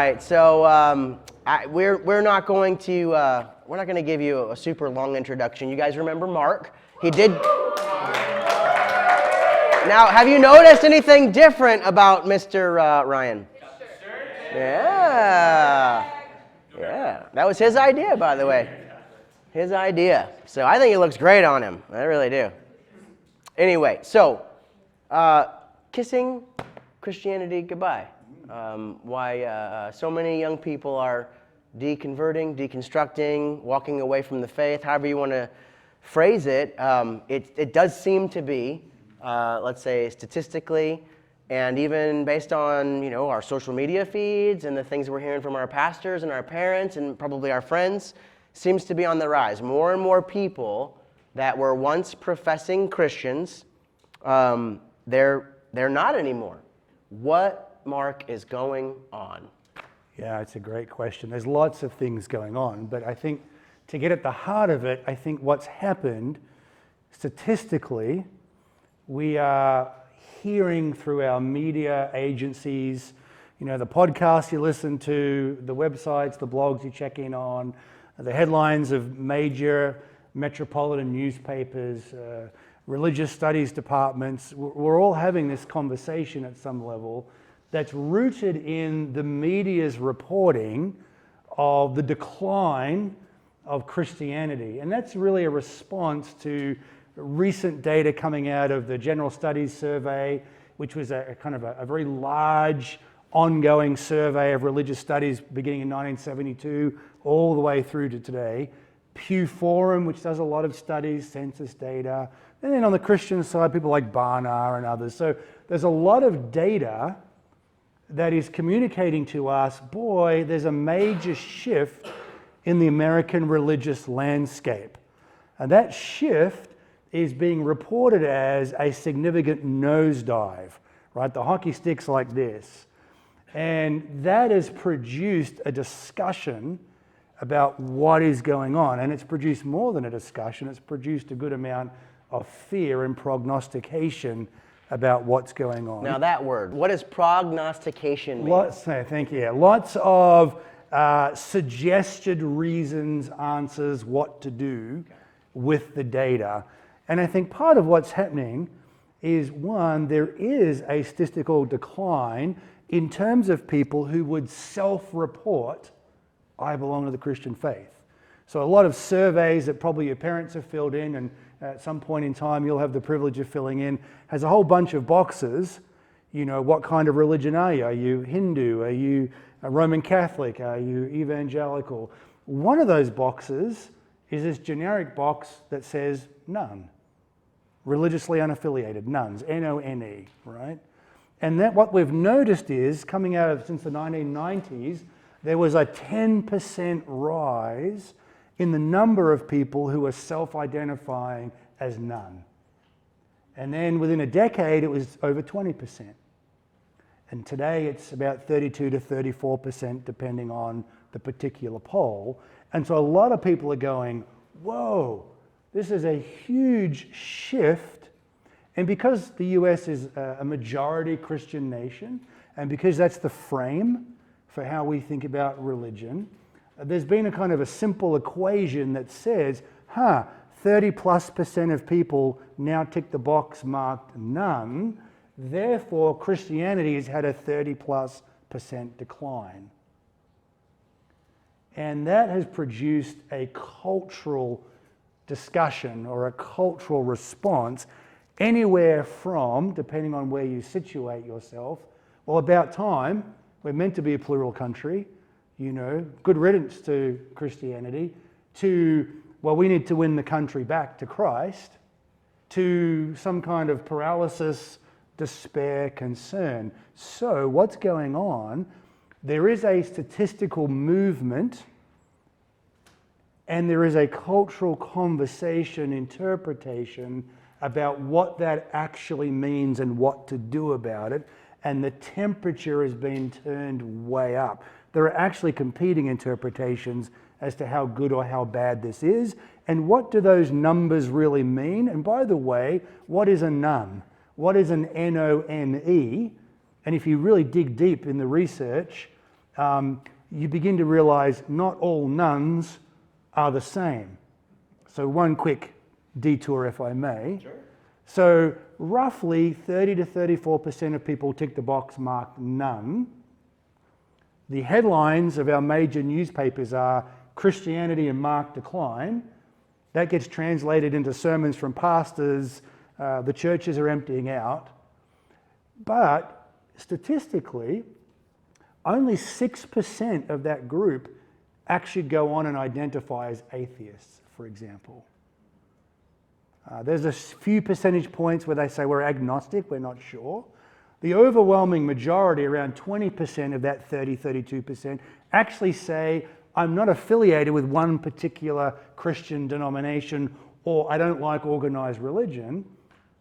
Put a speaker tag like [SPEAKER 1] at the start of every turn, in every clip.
[SPEAKER 1] right, so we're not going to give you a super long introduction. You guys remember Mark? He did. Now, have you noticed anything different about Mr. Ryan? Yeah, that was his idea, by the way. His idea. So I think it looks great on him. I really do. Anyway, so kissing Christianity goodbye. Why so many young people are deconverting, deconstructing, walking away from the faith, however you want to phrase it. It does seem to be, let's say statistically, and even based on our social media feeds and the things we're hearing from our pastors and our parents and probably our friends, seems to be on the rise. More and more people that were once professing Christians, they're not anymore. What, Mark, is going on?
[SPEAKER 2] Yeah, it's a great question. There's lots of things going on, but I think to get at the heart of it, I think what's happened statistically, we are hearing through our media agencies, the podcasts you listen to, the websites, the blogs you check in on, the headlines of major metropolitan newspapers, religious studies departments. We're all having this conversation at some level that's rooted in the media's reporting of the decline of Christianity. And that's really a response to recent data coming out of the General Studies Survey, which was a kind of a very large ongoing survey of religious studies beginning in 1972 all the way through to today. Pew Forum, which does a lot of studies, census data. And then on the Christian side, people like Barna and others. So there's a lot of data that is communicating to us, boy, there's a major shift in the American religious landscape. And that shift is being reported as a significant nosedive, right? The hockey stick's like this. And that has produced a discussion about what is going on. And it's produced more than a discussion, it's produced a good amount of fear and prognostication about what's going on.
[SPEAKER 1] Now that word, what does prognostication mean?
[SPEAKER 2] Thank you. Lots of suggested reasons, answers, what to do with the data. And I think part of what's happening is, one, there is a statistical decline in terms of people who would self-report, I belong to the Christian faith. So a lot of surveys that probably your parents have filled in, and at some point in time you'll have the privilege of filling in, has a whole bunch of boxes. What kind of religion are you? Are you Hindu? Are you a Roman Catholic? Are you evangelical? One of those boxes is this generic box that says none. Religiously unaffiliated, nones, N-O-N-E, right? And that what we've noticed is, coming out of since the 1990s, there was a 10% rise in the number of people who are self-identifying as none. And then within a decade, it was over 20%. And today it's about 32 to 34%, depending on the particular poll. And so a lot of people are going, whoa, this is a huge shift. And because the US is a majority Christian nation, and because that's the frame for how we think about religion, there's been a kind of a simple equation that says, 30+% of people now tick the box marked none, therefore Christianity has had a 30+% decline. And that has produced a cultural discussion or a cultural response anywhere from, depending on where you situate yourself, well, about time, we're meant to be a plural country, good riddance to Christianity, to, well, we need to win the country back to Christ, to some kind of paralysis, despair, concern. So what's going on? There is a statistical movement and there is a cultural conversation, interpretation about what that actually means and what to do about it. And the temperature has been turned way up. There are actually competing interpretations as to how good or how bad this is. And what do those numbers really mean? And by the way, what is a none? What is an N-O-N-E? And if you really dig deep in the research, you begin to realize not all nuns are the same. So one quick detour, if I may.
[SPEAKER 1] Sure.
[SPEAKER 2] So roughly 30 to 34% of people tick the box marked nun. The headlines of our major newspapers are Christianity in marked decline. That gets translated into sermons from pastors. The churches are emptying out. But statistically, only 6% of that group actually go on and identify as atheists, for example. There's a few percentage points where they say we're agnostic, we're not sure. The overwhelming majority, around 20% of that 32%, actually say, I'm not affiliated with one particular Christian denomination, or I don't like organized religion,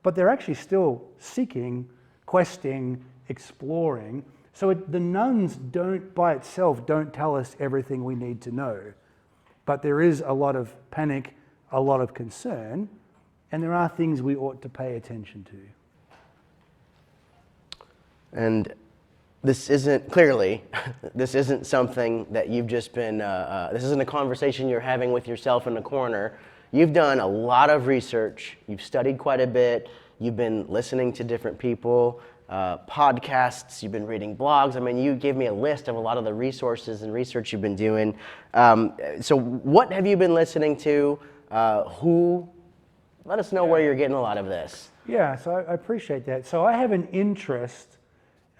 [SPEAKER 2] but they're actually still seeking, questing, exploring. So the nuns by itself don't tell us everything we need to know. But there is a lot of panic, a lot of concern, and there are things we ought to pay attention to.
[SPEAKER 1] And this isn't, clearly, this isn't something that you've just been, this isn't a conversation you're having with yourself in the corner. You've done a lot of research, you've studied quite a bit, you've been listening to different people, podcasts, you've been reading blogs. I mean, you gave me a list of a lot of the resources and research you've been doing. So what have you been listening to? Let us know where you're getting a lot of this.
[SPEAKER 2] Yeah, so I appreciate that. So I have an interest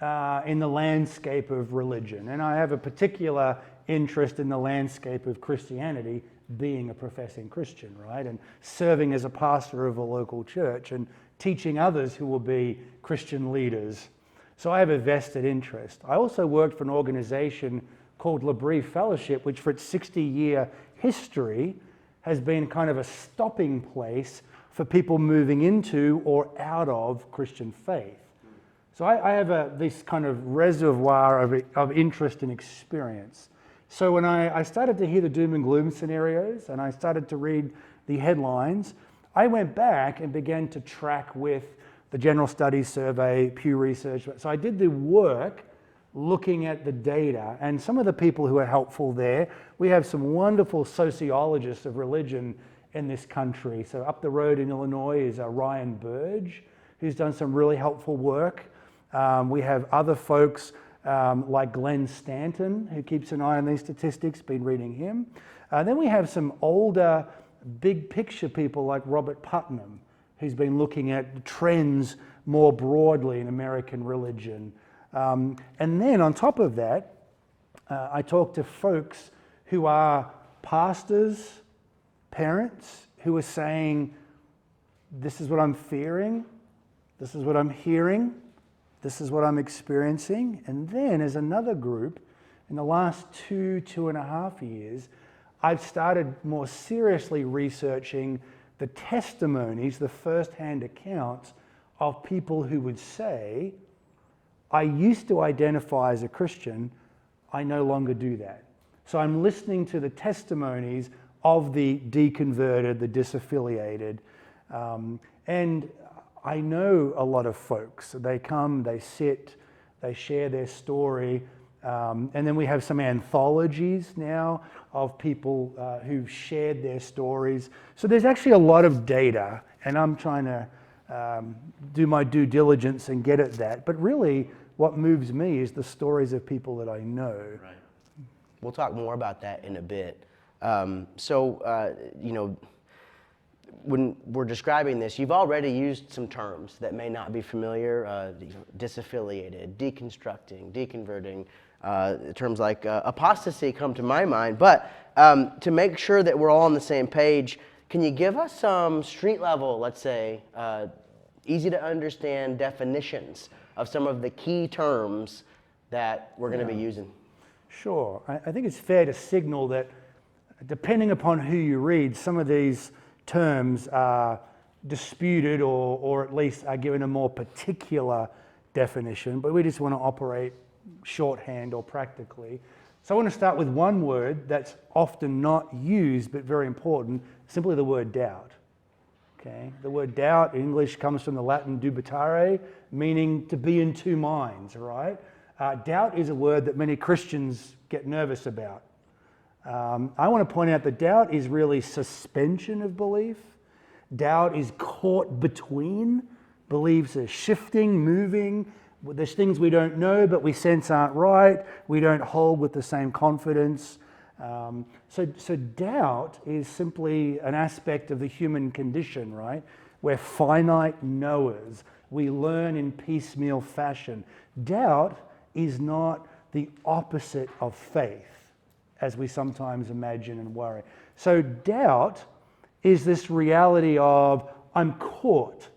[SPEAKER 2] in the landscape of religion, and I have a particular interest in the landscape of Christianity, being a professing Christian, right? And serving as a pastor of a local church and teaching others who will be Christian leaders. So I have a vested interest. I also worked for an organization called L'Abri Fellowship, which for its 60-year history has been kind of a stopping place for people moving into or out of Christian faith. So I have this kind of reservoir of interest and experience. So when I started to hear the doom and gloom scenarios and I started to read the headlines, I went back and began to track with the General Studies Survey, Pew Research. So I did the work looking at the data, and some of the people who are helpful there, we have some wonderful sociologists of religion in this country. So up the road in Illinois is Ryan Burge, who's done some really helpful work. We have other folks like Glenn Stanton, who keeps an eye on these statistics, been reading him. Then we have some older, big picture people like Robert Putnam, who's been looking at trends more broadly in American religion. And then on top of that, I talk to folks who are pastors, parents, who are saying, this is what I'm fearing, this is what I'm hearing, this is what I'm experiencing. And then as another group, in the last 2.5 years, I've started more seriously researching the testimonies, the first-hand accounts of people who would say, I used to identify as a Christian, I no longer do that. So I'm listening to the testimonies of the deconverted, the disaffiliated, and I know a lot of folks. They come, they sit, they share their story, and then we have some anthologies now of people who've shared their stories. So there's actually a lot of data, and I'm trying to do my due diligence and get at that. But really, what moves me is the stories of people that I know.
[SPEAKER 1] Right. We'll talk more about that in a bit. When we're describing this, you've already used some terms that may not be familiar, disaffiliated, deconstructing, deconverting, terms like apostasy come to my mind. But to make sure that we're all on the same page, can you give us some street level, let's say, easy to understand definitions of some of the key terms that we're going to be using?
[SPEAKER 2] Sure. I think it's fair to signal that depending upon who you read, some of these terms are disputed or at least are given a more particular definition, but we just want to operate shorthand or practically. So I want to start with one word that's often not used but very important, simply the word doubt. Okay? The word doubt in English comes from the Latin dubitare, meaning to be in two minds, right? Doubt is a word that many Christians get nervous about. I want to point out that doubt is really suspension of belief. Doubt is caught between. Beliefs are shifting, moving. There's things we don't know, but we sense aren't right. We don't hold with the same confidence. So doubt is simply an aspect of the human condition, right? We're finite knowers. We learn in piecemeal fashion. Doubt is not the opposite of faith, as we sometimes imagine and worry. So doubt is this reality of, I'm caught.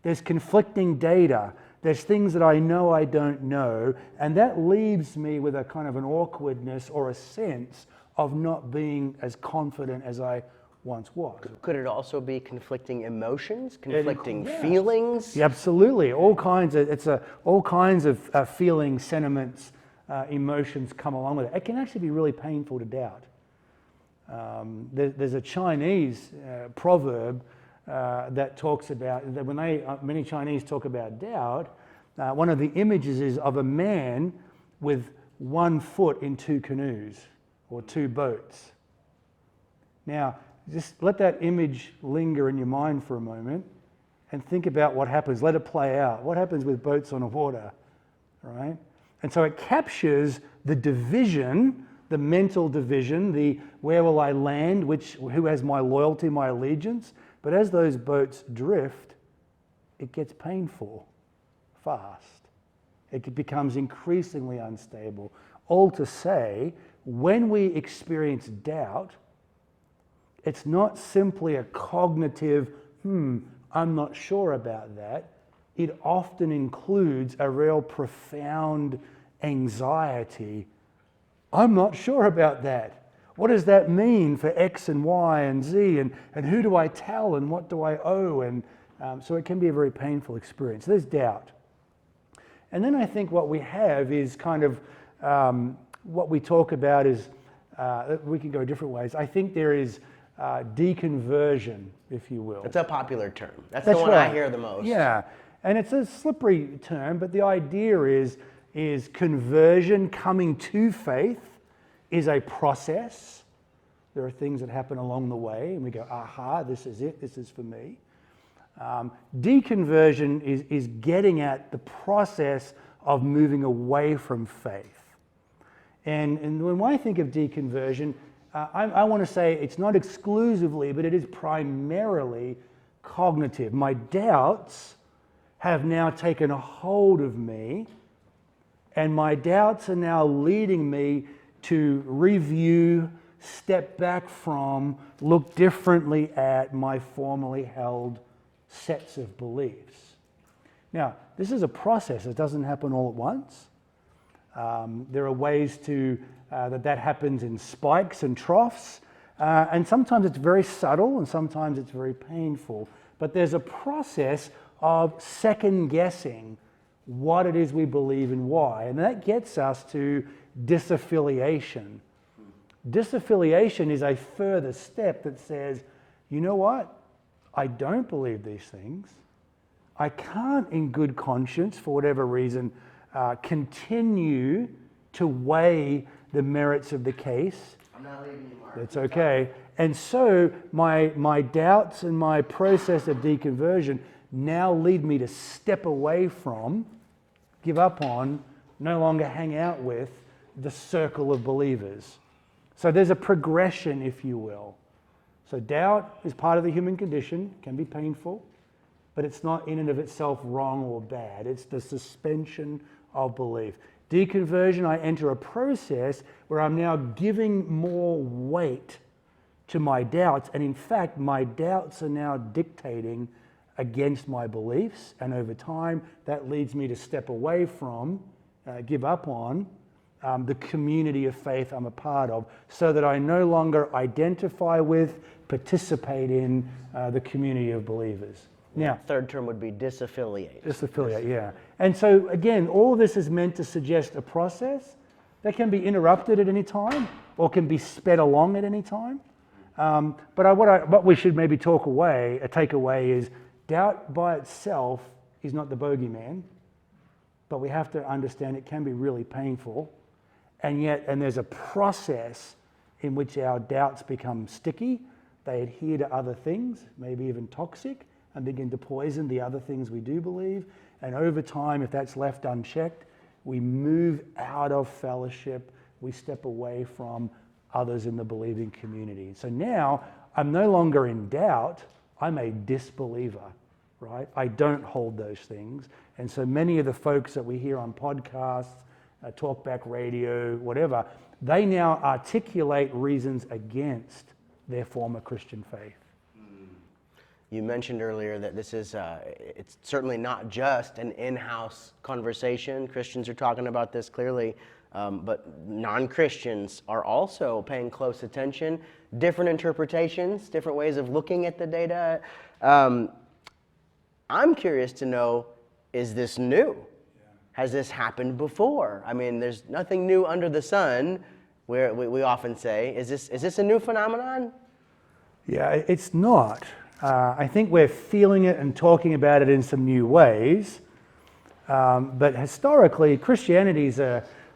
[SPEAKER 2] There's conflicting data. There's things that I know I don't know, and that leaves me with a kind of an awkwardness or a sense of not being as confident as I once was.
[SPEAKER 1] Could it also be conflicting emotions, conflicting feelings?
[SPEAKER 2] Yeah, absolutely. All kinds of feelings, sentiments, emotions come along with it. It can actually be really painful to doubt. There's a Chinese proverb that talks about that when many Chinese talk about doubt, one of the images is of a man with one foot in two canoes or two boats. Now, just let that image linger in your mind for a moment and think about what happens. Let it play out. What happens with boats on the water, right? And so it captures the division, the mental division, the where will I land, who has my loyalty, my allegiance. But as those boats drift, it gets painful fast. It becomes increasingly unstable. All to say, when we experience doubt, it's not simply a cognitive, I'm not sure about that. It often includes a real profound anxiety. I'm not sure about that. What does that mean for X and Y and Z? And who do I tell and what do I owe? And so it can be a very painful experience. There's doubt. And then I think what we have is kind of what we talk about is, we can go different ways. I think there is deconversion, if you will.
[SPEAKER 1] It's a popular term. That's the one right. I hear the most.
[SPEAKER 2] Yeah, and it's a slippery term, but the idea is conversion, coming to faith, is a process. There are things that happen along the way, and we go, aha, this is it, this is for me. Deconversion is getting at the process of moving away from faith. And when I think of deconversion, I want to say it's not exclusively, but it is primarily cognitive. My doubts have now taken a hold of me, and my doubts are now leading me to review, step back from, look differently at my formerly held sets of beliefs. Now, this is a process. It doesn't happen all at once. There are ways that happens in spikes and troughs, and sometimes it's very subtle and sometimes it's very painful. But there's a process of second guessing what it is we believe and why, and that gets us to disaffiliation. Disaffiliation is a further step that says, you know what? I don't believe these things. I can't, in good conscience, for whatever reason, continue to weigh the merits of the case.
[SPEAKER 1] I'm not leaving you, Mark.
[SPEAKER 2] That's okay. And so my doubts and my process of deconversion now lead me to step away from, give up on, no longer hang out with the circle of believers. So there's a progression, if you will. So doubt is part of the human condition, can be painful, but it's not in and of itself wrong or bad. It's the suspension of belief. Deconversion, I enter a process where I'm now giving more weight to my doubts, and in fact, my doubts are now dictating against my beliefs, and over time, that leads me to step away from, give up on, the community of faith I'm a part of, so that I no longer identify with, participate in the community of believers. Now,
[SPEAKER 1] third term would be disaffiliate.
[SPEAKER 2] Disaffiliate, yeah. And so again, all of this is meant to suggest a process that can be interrupted at any time or can be sped along at any time. But what we should maybe take away is doubt by itself is not the bogeyman, but we have to understand it can be really painful. And there's a process in which our doubts become sticky. They adhere to other things, maybe even toxic, and begin to poison the other things we do believe. And over time, if that's left unchecked, we move out of fellowship, we step away from others in the believing community. So now I'm no longer in doubt, I'm a disbeliever, right? I don't hold those things. And so many of the folks that we hear on podcasts, talkback radio, whatever, they now articulate reasons against their former Christian faith.
[SPEAKER 1] You mentioned earlier that this is, it's certainly not just an in-house conversation. Christians are talking about this clearly, but non-Christians are also paying close attention. Different interpretations, different ways of looking at the data. I'm curious to know, is this new? Has this happened before? I mean, there's nothing new under the sun, where we often say. Is this a new phenomenon?
[SPEAKER 2] Yeah, it's not. I think we're feeling it and talking about it in some new ways. But historically, Christianity is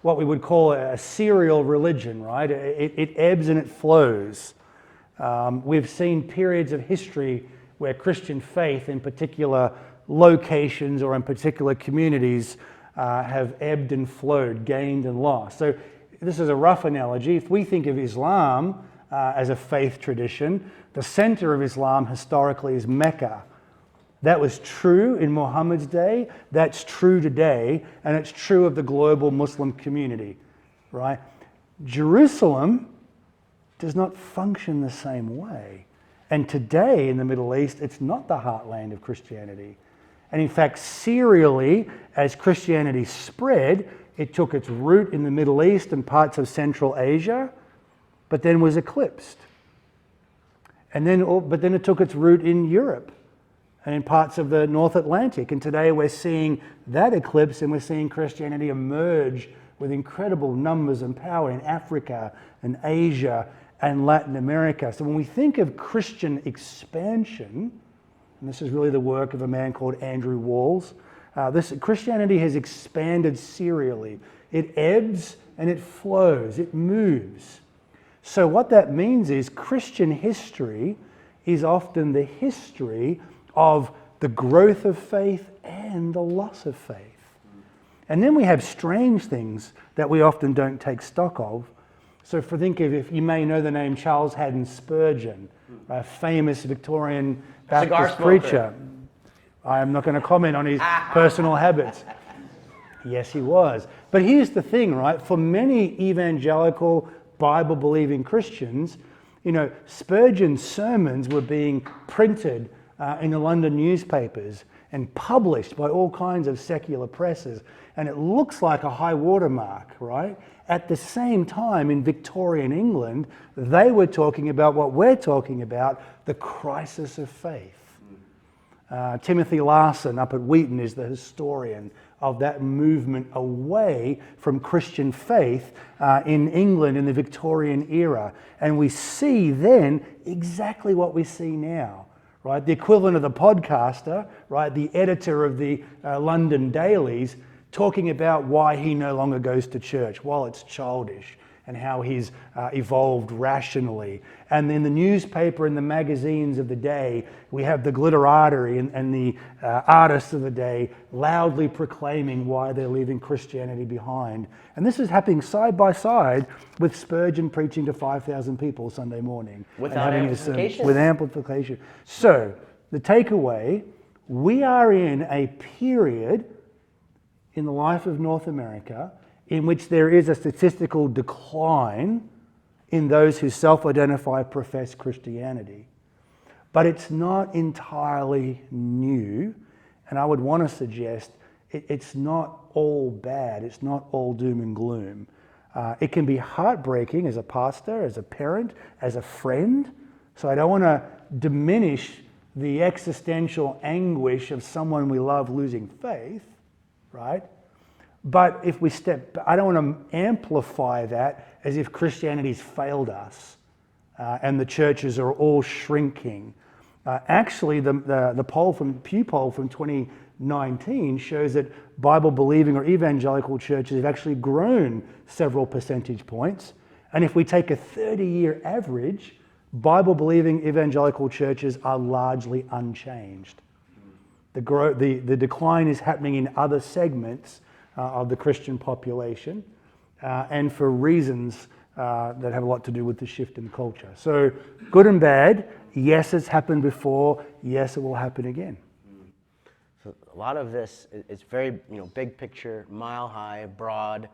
[SPEAKER 2] what we would call a serial religion, right? It ebbs and it flows. We've seen periods of history where Christian faith in particular locations or in particular communities have ebbed and flowed, gained and lost. So this is a rough analogy. If we think of Islam as a faith tradition, the center of Islam historically is Mecca. That was true in Muhammad's day, that's true today, and it's true of the global Muslim community, right? Jerusalem does not function the same way. And today in the Middle East, it's not the heartland of Christianity. And in fact, serially, as Christianity spread, it took its root in the Middle East and parts of Central Asia, but then was eclipsed. But then it took its root in Europe and in parts of the North Atlantic. And today we're seeing that eclipse, and we're seeing Christianity emerge with incredible numbers and power in Africa and Asia and Latin America. So when we think of Christian expansion, and this is really the work of a man called Andrew Walls, Christianity has expanded serially. It ebbs and it flows, it moves. So what that means is Christian history is often the history of the growth of faith and the loss of faith. And then we have strange things that we often don't take stock of. So if you may know the name Charles Haddon Spurgeon, a famous Victorian Baptist preacher. I am not going to comment on his personal habits. Yes, he was. But here's the thing, right? For many evangelical, Bible-believing Christians, Spurgeon's sermons were being printed in the London newspapers and published by all kinds of secular presses. And it looks like a high watermark, right? At the same time, in Victorian England, they were talking about what we're talking about, the crisis of faith. Timothy Larson up at Wheaton is the historian of that movement away from Christian faith in England in the Victorian era. And we see then exactly what we see now, right? The equivalent of the podcaster, right? The editor of the London dailies talking about why he no longer goes to church, while it's childish, and how he's evolved rationally. And in the newspaper and the magazines of the day, we have the glitterati and the artists of the day loudly proclaiming why they're leaving Christianity behind. And this is happening side by side with Spurgeon preaching to 5,000 people Sunday morning.
[SPEAKER 1] Without amplification.
[SPEAKER 2] With amplification. So, the takeaway, we are in a period in the life of North America in which there is a statistical decline in those who self-identify profess Christianity. But it's not entirely new, and I would want to suggest it's not all bad, it's not all doom and gloom. It can be heartbreaking as a pastor, as a parent, as a friend, so I don't want to diminish the existential anguish of someone we love losing faith, right? But if we I don't want to amplify that as if Christianity's failed us and the churches are all shrinking. Actually, the Pew poll from 19 shows that Bible-believing or evangelical churches have actually grown several percentage points. And if we take a 30-year average, Bible-believing evangelical churches are largely unchanged. The decline is happening in other segments of the Christian population, and for reasons that have a lot to do with the shift in culture. So good and bad, yes, it's happened before, yes, it will happen again.
[SPEAKER 1] So a lot of this is very, big picture, mile high, broad,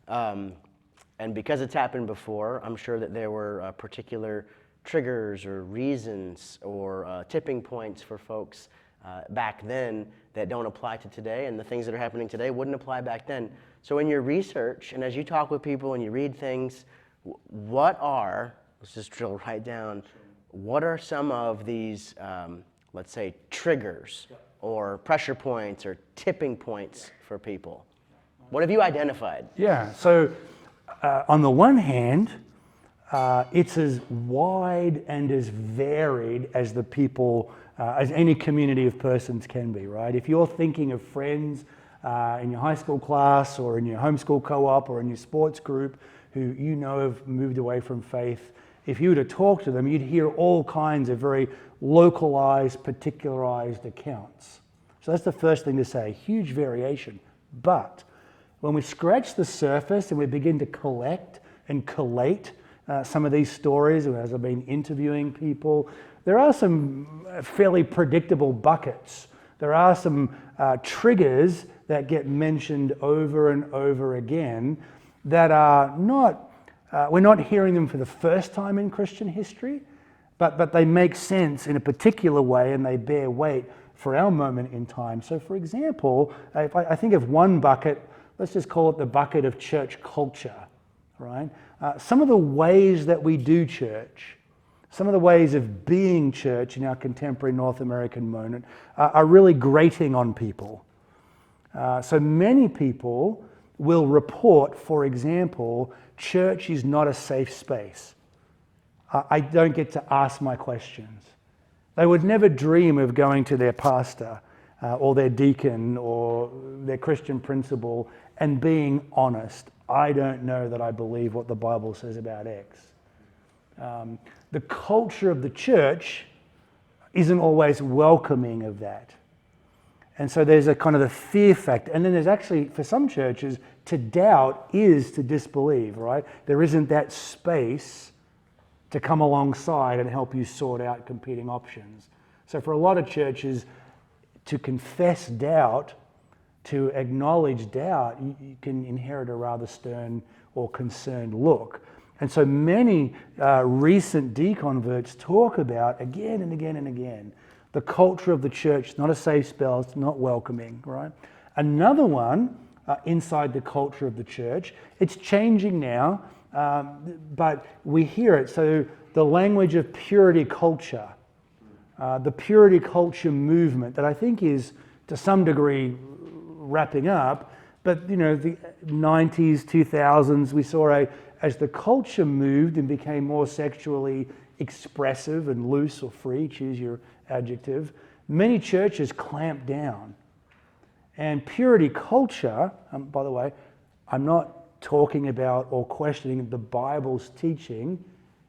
[SPEAKER 1] and because it's happened before, I'm sure that there were particular triggers or reasons or tipping points for folks back then that don't apply to today, and the things that are happening today wouldn't apply back then. So in your research, and as you talk with people and you read things, let's just drill right down, what are some of these, let's say, triggers or pressure points or tipping points for people? What have you identified?
[SPEAKER 2] Yeah, so on the one hand, it's as wide and as varied as the people, as any community of persons can be, right? If you're thinking of friends in your high school class or in your homeschool co-op or in your sports group who have moved away from faith, if you were to talk to them, you'd hear all kinds of very localized, particularized accounts. So that's the first thing to say, huge variation. But when we scratch the surface and we begin to collect and collate some of these stories, as I've been interviewing people, there are some fairly predictable buckets. There are some triggers that get mentioned over and over again that are not, we're not hearing them for the first time in Christian history, but they make sense in a particular way and they bear weight for our moment in time. So for example, if I think of one bucket, let's just call it the bucket of church culture, right? Some of the ways that we do church, some of the ways of being church in our contemporary North American moment are really grating on people. So many people will report, for example, church is not a safe space. I don't get to ask my questions. They would never dream of going to their pastor or their deacon or their Christian principal and being honest. I don't know that I believe what the Bible says about X. The culture of the church isn't always welcoming of that. And so there's a kind of the fear factor. And then there's actually, for some churches, to doubt is to disbelieve, right? There isn't that space to come alongside and help you sort out competing options. So for a lot of churches, to confess doubt, to acknowledge doubt, you can inherit a rather stern or concerned look. And so many recent deconverts talk about, again and again and again, the culture of the church, not a safe space, not welcoming, right? Another one, inside the culture of the church, it's changing now, but we hear it. So the language of purity culture, the purity culture movement that I think is to some degree wrapping up, but the 90s, 2000s, we saw as the culture moved and became more sexually expressive and loose or free, choose your adjective, many churches clamped down. And purity culture, by the way, I'm not talking about or questioning the Bible's teaching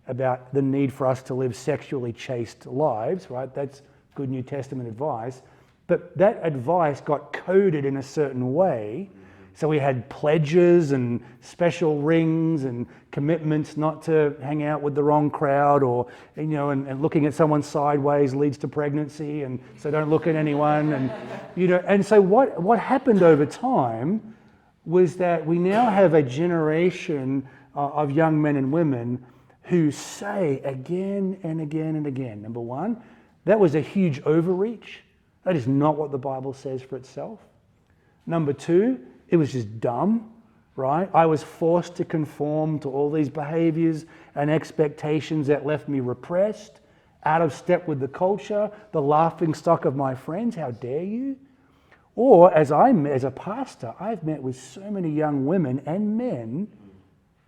[SPEAKER 2] about the need for us to live sexually chaste lives, right? That's good New Testament advice. But that advice got coded in a certain way. So we had pledges and special rings and commitments not to hang out with the wrong crowd, or and looking at someone sideways leads to pregnancy, and so don't look at anyone. And and so what happened over time was that we now have a generation of young men and women who say again and again and again, number one, that was a huge overreach. That is not what the Bible says for itself. Number two, it was just dumb, right? I was forced to conform to all these behaviors and expectations that left me repressed, out of step with the culture, the laughing stock of my friends. How dare you? Or as a pastor, I've met with so many young women and men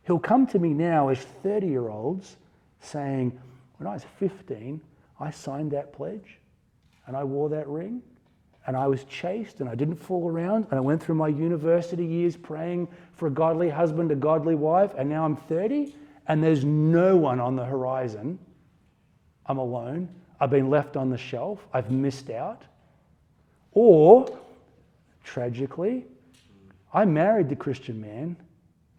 [SPEAKER 2] who'll come to me now as 30-year-olds saying, when I was 15, I signed that pledge and I wore that ring. and I was chaste and I didn't fool around, and I went through my university years praying for a godly husband, a godly wife, and now I'm 30 and there's no one on the horizon. I'm alone. I've been left on the shelf. I've missed out. Or, tragically, I married the Christian man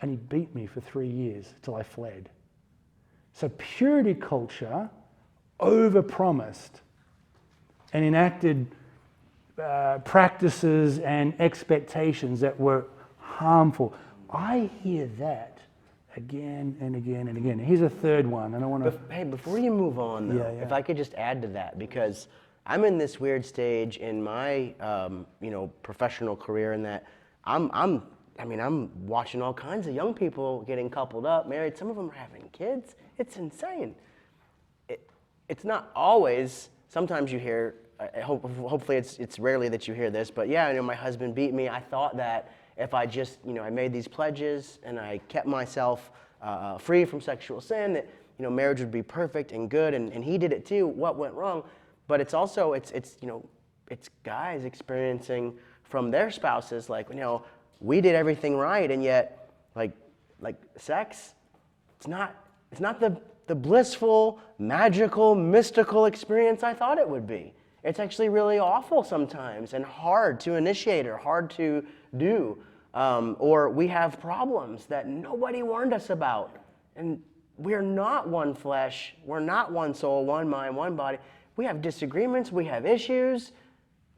[SPEAKER 2] and he beat me for 3 years till I fled. So purity culture overpromised and enacted practices and expectations that were harmful. I hear that again and again and again. Here's a third one, and I want to...
[SPEAKER 1] Hey, before you move on, though, if I could just add to that, because I'm in this weird stage in my, professional career in that I'm watching all kinds of young people getting coupled up, married. Some of them are having kids. It's insane. It's not always. Sometimes you hear. Hopefully, it's rarely that you hear this. But yeah, my husband beat me. I thought that if I just, I made these pledges and I kept myself free from sexual sin, that marriage would be perfect and good. And he did it too. What went wrong? But it's also it's guys experiencing from their spouses we did everything right, and yet like sex, it's not the blissful, magical, mystical experience I thought it would be. It's actually really awful sometimes and hard to initiate or hard to do. Or we have problems that nobody warned us about. And we're not one flesh. We're not one soul, one mind, one body. We have disagreements. We have issues.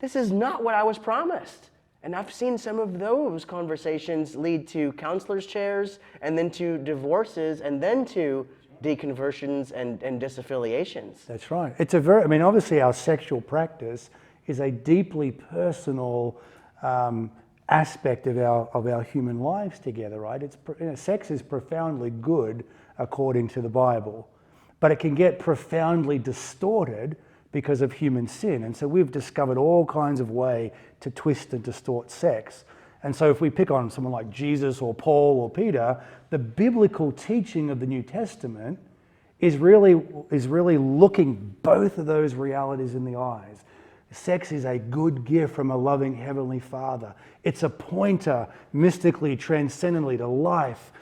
[SPEAKER 1] This is not what I was promised. And I've seen some of those conversations lead to counselors' chairs and then to divorces and then to deconversions and disaffiliations.
[SPEAKER 2] That's right. It's obviously our sexual practice is a deeply personal aspect of our human lives together, right? Sex is profoundly good according to the Bible, but it can get profoundly distorted because of human sin. And so we've discovered all kinds of way to twist and distort sex. And so if we pick on someone like Jesus or Paul or Peter, the biblical teaching of the New Testament is really looking both of those realities in the eyes. Sex is a good gift from a loving Heavenly Father. It's a pointer mystically, transcendently to life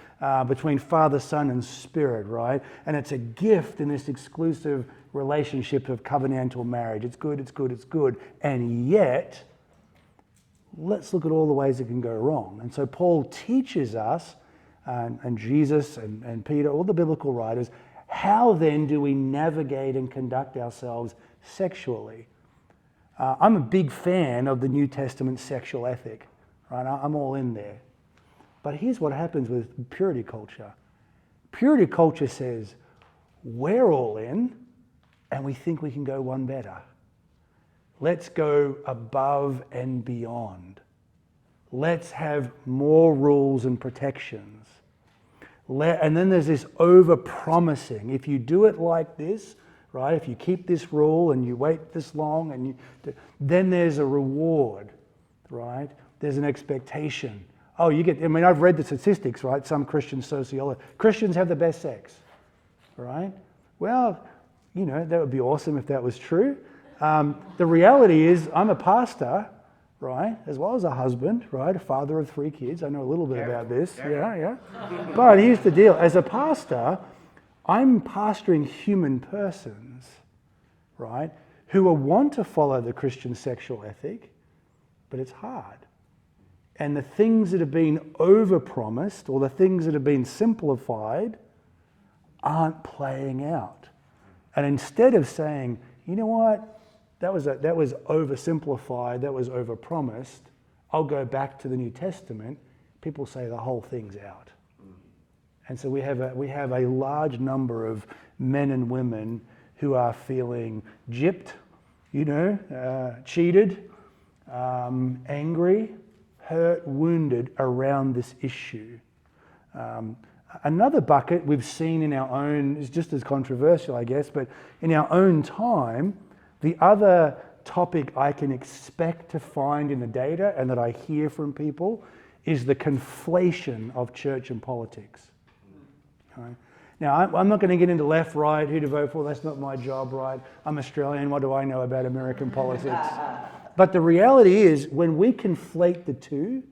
[SPEAKER 2] between Father, Son, and Spirit, right? And it's a gift in this exclusive relationship of covenantal marriage. It's good, it's good, it's good. And yet, let's look at all the ways it can go wrong. And so Paul teaches us, and Jesus and Peter, all the biblical writers, how then do we navigate and conduct ourselves sexually? I'm a big fan of the New Testament sexual ethic, right? I'm all in there. But here's what happens with purity culture. Purity culture says, we're all in, and we think we can go one better. Let's go above and beyond. Let's have more rules and protections. And then there's this over-promising. If you do it like this, right? If you keep this rule and you wait this long, then there's a reward, right? There's an expectation. Oh, I've read the statistics, right? Some Christian sociologists. Christians have the best sex, right? Well, that would be awesome if that was true. The reality is I'm a pastor, right? As well as a husband, right? A father of 3 kids. I know a little bit about this. Yeah. But here's the deal. As a pastor, I'm pastoring human persons, right? Who want to follow the Christian sexual ethic, but it's hard. And the things that have been overpromised or the things that have been simplified aren't playing out. And instead of saying, you know what, that was oversimplified, that was overpromised, I'll go back to the New Testament, people say the whole thing's out. And so we have a large number of men and women who are feeling gypped, cheated, angry, hurt, wounded around this issue. Another bucket we've seen in our own, is just as controversial, I guess, but in our own time, the other topic I can expect to find in the data and that I hear from people is the conflation of church and politics. Okay? Now, I'm not going to get into left, right, who to vote for. That's not my job, right? I'm Australian. What do I know about American politics? But the reality is, when we conflate the two,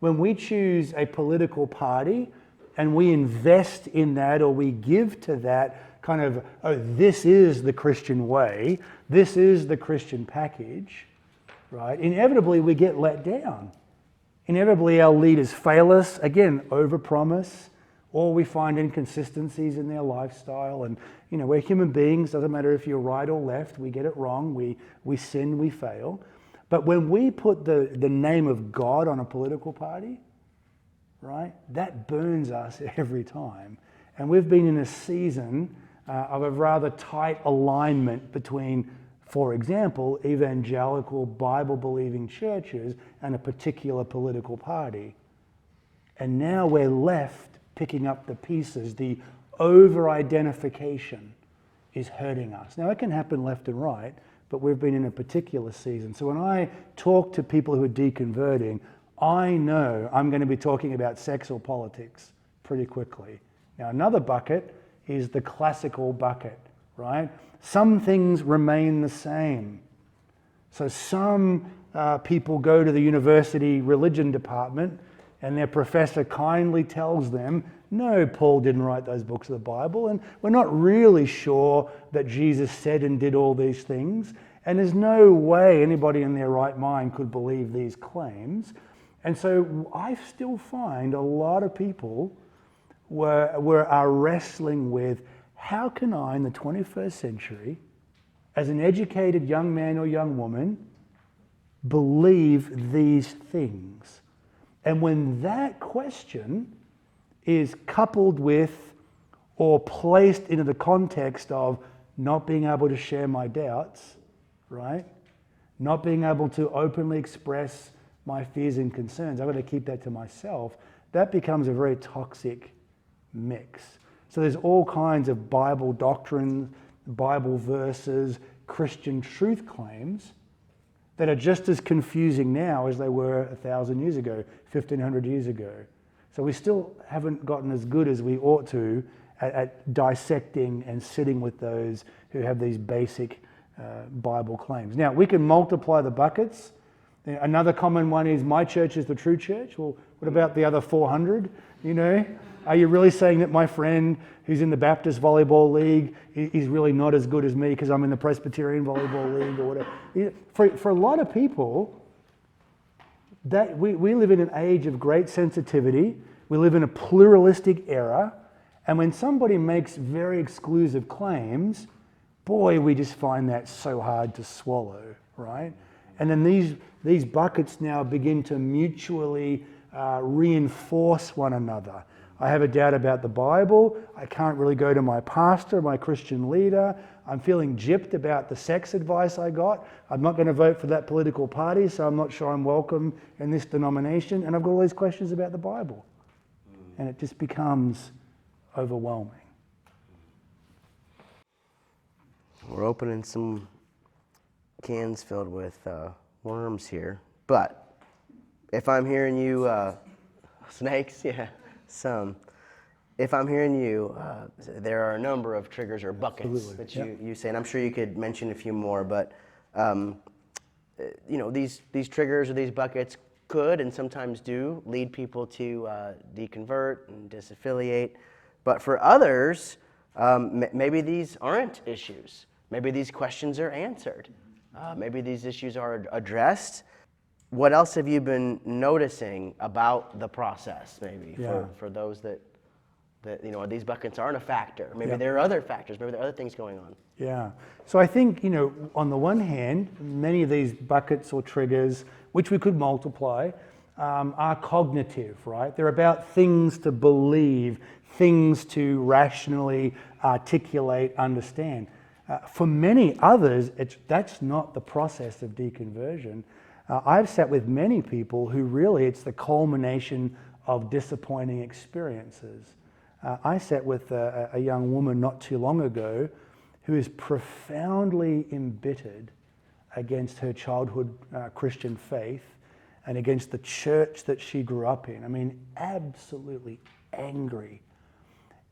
[SPEAKER 2] when we choose a political party and we invest in that, or we give to that kind of, oh, this is the Christian way, this is the Christian package, right? Inevitably, we get let down. Inevitably, our leaders fail us, again, overpromise, or we find inconsistencies in their lifestyle. And, we're human beings. Doesn't matter if you're right or left. We get it wrong. We sin, we fail. But when we put the name of God on a political party, right, that burns us every time. And we've been in a season of a rather tight alignment between, for example, evangelical Bible-believing churches and a particular political party. And now we're left picking up the pieces. The over-identification is hurting us. Now, it can happen left and right, but we've been in a particular season. So when I talk to people who are deconverting, I know I'm going to be talking about sex or politics pretty quickly. Now, another bucket is the classical bucket, right? Some things remain the same. So some people go to the university religion department and their professor kindly tells them, no, Paul didn't write those books of the Bible, and we're not really sure that Jesus said and did all these things, and there's no way anybody in their right mind could believe these claims. And so I still find a lot of people are wrestling with, how can I, in the 21st century, as an educated young man or young woman, believe these things? And when that question is coupled with or placed into the context of not being able to share my doubts, right? Not being able to openly express my fears and concerns, I've got to keep that to myself, that becomes a very toxic mix. So there's all kinds of Bible doctrine, Bible verses, Christian truth claims that are just as confusing now as they were 1,000 years ago, 1,500 years ago. So we still haven't gotten as good as we ought to at dissecting and sitting with those who have these basic Bible claims. Now, we can multiply the buckets. Another common one is, my church is the true church. Well, what about the other 400? Are you really saying that my friend who's in the Baptist Volleyball League is really not as good as me because I'm in the Presbyterian Volleyball League or whatever? For a lot of people, that we live in an age of great sensitivity. We live in a pluralistic era. And when somebody makes very exclusive claims, boy, we just find that so hard to swallow, right? And then these buckets now begin to mutually reinforce one another. I have a doubt about the Bible. I can't really go to my pastor, my Christian leader. I'm feeling gypped about the sex advice I got. I'm not going to vote for that political party, so I'm not sure I'm welcome in this denomination. And I've got all these questions about the Bible. And it just becomes overwhelming.
[SPEAKER 1] We're opening some cans filled with worms here. But if I'm hearing you, snakes, yeah. Some. If I'm hearing you, there are a number of triggers or buckets that you say, and I'm sure you could mention a few more, but these triggers or these buckets could and sometimes do lead people to deconvert and disaffiliate. But for others, maybe these aren't issues. Maybe these questions are answered. Maybe these issues are addressed. What else have you been noticing about the process, maybe, for those that these buckets aren't a factor? Maybe there are other factors. Maybe there are other things going on.
[SPEAKER 2] Yeah. So I think, on the one hand, many of these buckets or triggers, which we could multiply, are cognitive, right? They're about things to believe, things to rationally articulate, understand. For many others, that's not the process of deconversion. I've sat with many people who really, it's the culmination of disappointing experiences. I sat with a young woman not too long ago who is profoundly embittered against her childhood Christian faith and against the church that she grew up in. I mean, absolutely angry.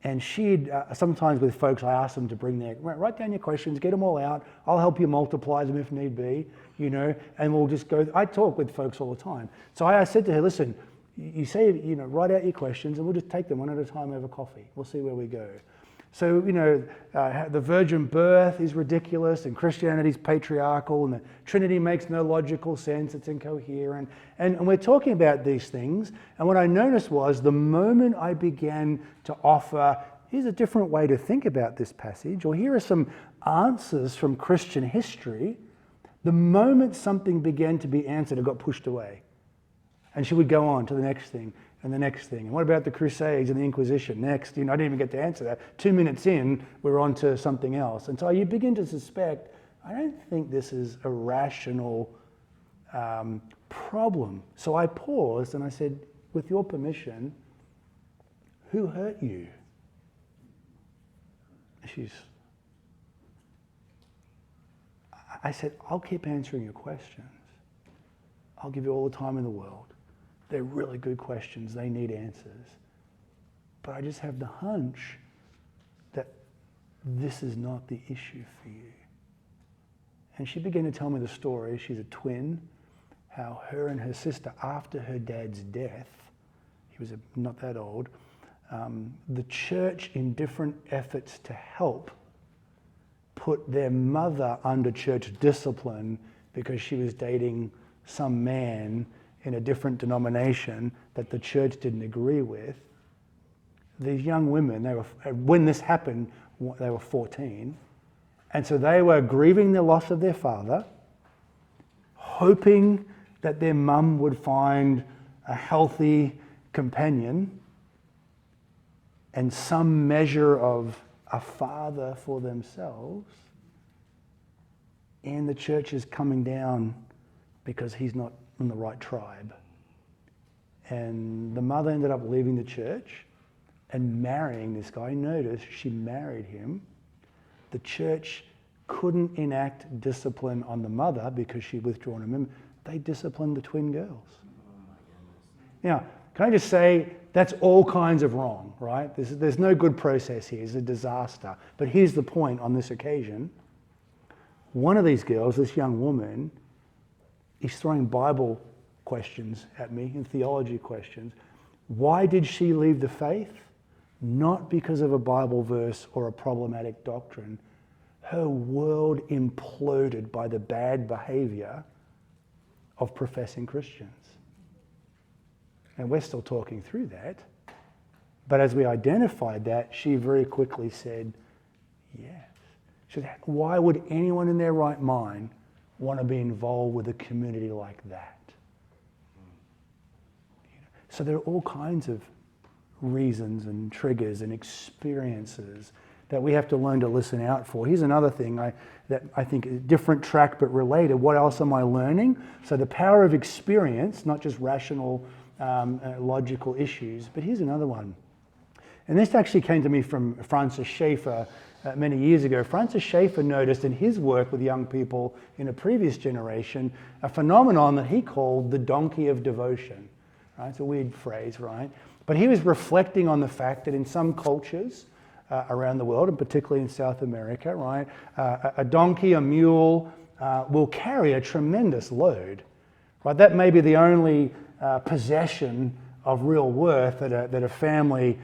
[SPEAKER 2] And she'd, sometimes with folks, I asked them to bring write down your questions, get them all out. I'll help you multiply them if need be, and we'll just go. I talk with folks all the time. So I said to her, listen, you say, write out your questions and we'll just take them one at a time over coffee. We'll see where we go. So, the virgin birth is ridiculous and Christianity's patriarchal and the Trinity makes no logical sense, it's incoherent. And we're talking about these things. And what I noticed was the moment I began to offer, here's a different way to think about this passage, or here are some answers from Christian history, the moment something began to be answered, it got pushed away. And she would go on to the next thing. And the next thing. And what about the Crusades and the Inquisition? Next, I didn't even get to answer that. 2 minutes in, we're on to something else. And so you begin to suspect, I don't think this is a rational problem. So I paused and I said, with your permission, who hurt you? I said, I'll keep answering your questions. I'll give you all the time in the world. They're really good questions. They need answers. But I just have the hunch that this is not the issue for you. And she began to tell me the story. She's a twin, how her and her sister, after her dad's death, he was not that old, the church, in different efforts to help, put their mother under church discipline because she was dating some man in a different denomination that the church didn't agree with. These young women, when this happened, they were 14. And so they were grieving the loss of their father, hoping that their mum would find a healthy companion and some measure of a father for themselves. And the church is coming down because he's not in the right tribe. And the mother ended up leaving the church and marrying this guy. Notice she married him. The church couldn't enact discipline on the mother because she'd withdrawn a member. They disciplined the twin girls. Now, can I just say, that's all kinds of wrong, right? There's no good process here. It's a disaster. But here's the point on this occasion. One of these girls, this young woman, is throwing Bible questions at me and theology questions. Why did she leave the faith? Not because of a Bible verse or a problematic doctrine. Her world imploded by the bad behavior of professing Christians. And we're still talking through that. But as we identified that, she very quickly said, yes. She said, why would anyone in their right mind want to be involved with a community like that? So there are all kinds of reasons and triggers and experiences that we have to learn to listen out for. Here's another thing that I think is a different track but related. What else am I learning? So the power of experience, not just rational, logical issues, but here's another one. And this actually came to me from Francis Schaeffer many years ago. Francis Schaeffer noticed in his work with young people in a previous generation a phenomenon that he called the donkey of devotion. Right? It's a weird phrase, right? But he was reflecting on the fact that in some cultures around the world, and particularly in South America, right, a donkey, a mule will carry a tremendous load. Right? That may be the only possession of real worth that a family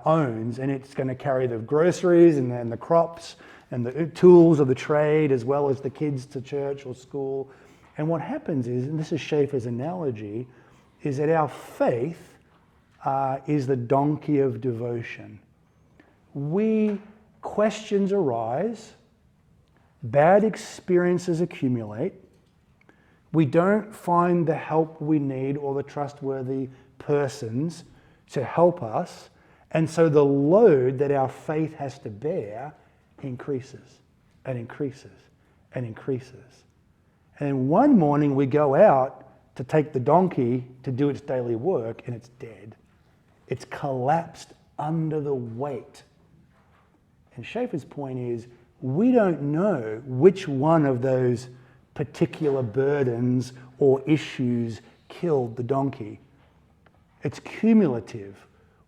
[SPEAKER 2] owns, and it's going to carry the groceries and then the crops and the tools of the trade as well as the kids to church or school. And what happens is, and this is Schaeffer's analogy, is that our faith is the donkey of devotion. Questions arise, bad experiences accumulate, we don't find the help we need or the trustworthy persons to help us, and so the load that our faith has to bear increases and increases and increases. And then one morning we go out to take the donkey to do its daily work and it's dead. It's collapsed under the weight. And Schaeffer's point is, we don't know which one of those particular burdens or issues killed the donkey. It's cumulative.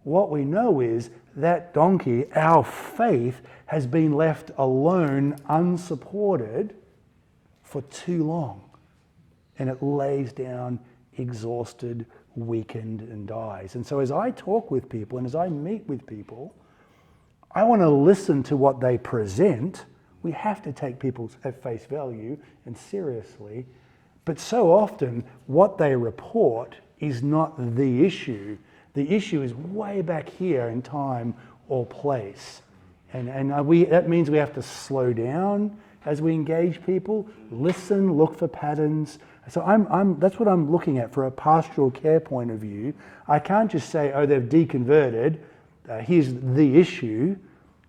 [SPEAKER 2] What we know is that donkey, our faith, has been left alone, unsupported for too long. And it lays down exhausted, weakened, and dies. And so as I talk with people and as I meet with people, I want to listen to what they present. We have to take people at face value and seriously. But so often, what they report is not the issue. The issue is way back here in time or place. And that means we have to slow down as we engage people, listen, look for patterns. So that's what I'm looking at for a pastoral care point of view. I can't just say, oh, they've deconverted, here's the issue.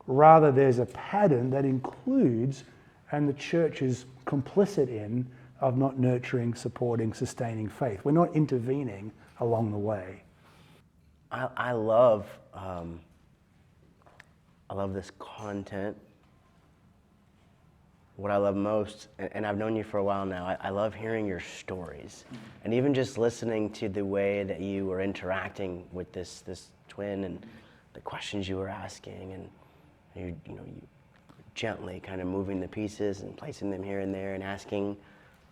[SPEAKER 2] Rather, there's a pattern that includes, and the church is complicit in, of not nurturing, supporting, sustaining faith. We're not intervening along the way.
[SPEAKER 1] I love this content. What I love most, and I've known you for a while now, I love hearing your stories. And even just listening to the way that you were interacting with this twin and the questions you were asking, and you gently kind of moving the pieces and placing them here and there and asking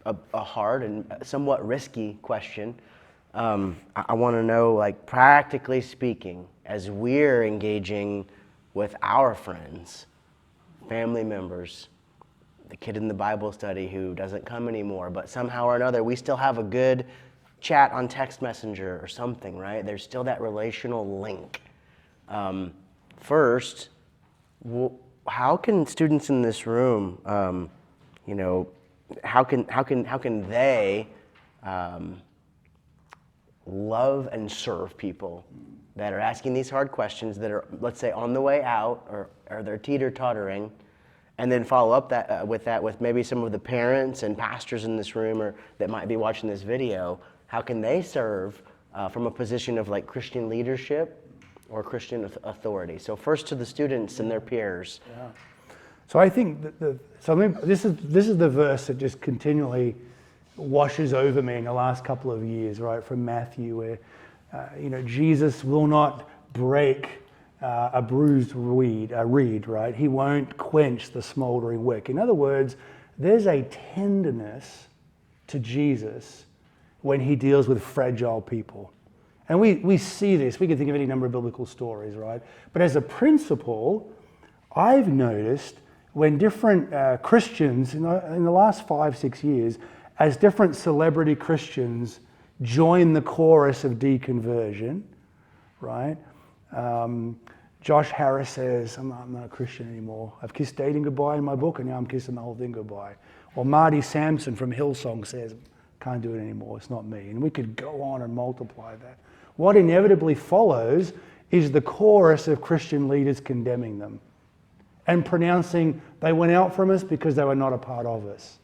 [SPEAKER 1] a hard and somewhat risky question. I want to know, like, practically speaking, as we're engaging with our friends, family members, the kid in the Bible study who doesn't come anymore, but somehow or another we still have a good chat on text messenger or something, right? There's still that relational link. First, how can students in this room, how can they love and serve people that are asking these hard questions, that are, let's say, on the way out, or they're teeter-tottering, and then follow up with maybe some of the parents and pastors in this room or that might be watching this video? How can they serve from a position of like Christian leadership or Christian authority? So first to the students and their peers.
[SPEAKER 2] Yeah. So I think this is the verse that just continually washes over me in the last couple of years, right? From Matthew, where Jesus will not break a bruised reed, right? He won't quench the smoldering wick. In other words, there's a tenderness to Jesus when he deals with fragile people. And we see this. We can think of any number of biblical stories, right? But as a principle, I've noticed when different Christians, in the last 5-6 years, as different celebrity Christians join the chorus of deconversion, right? Josh Harris says, I'm not a Christian anymore. I've kissed dating goodbye in my book, and now I'm kissing the whole thing goodbye. Or Marty Sampson from Hillsong says, can't do it anymore, it's not me. And we could go on and multiply that. What inevitably follows is the chorus of Christian leaders condemning them and pronouncing they went out from us because they were not a part of us.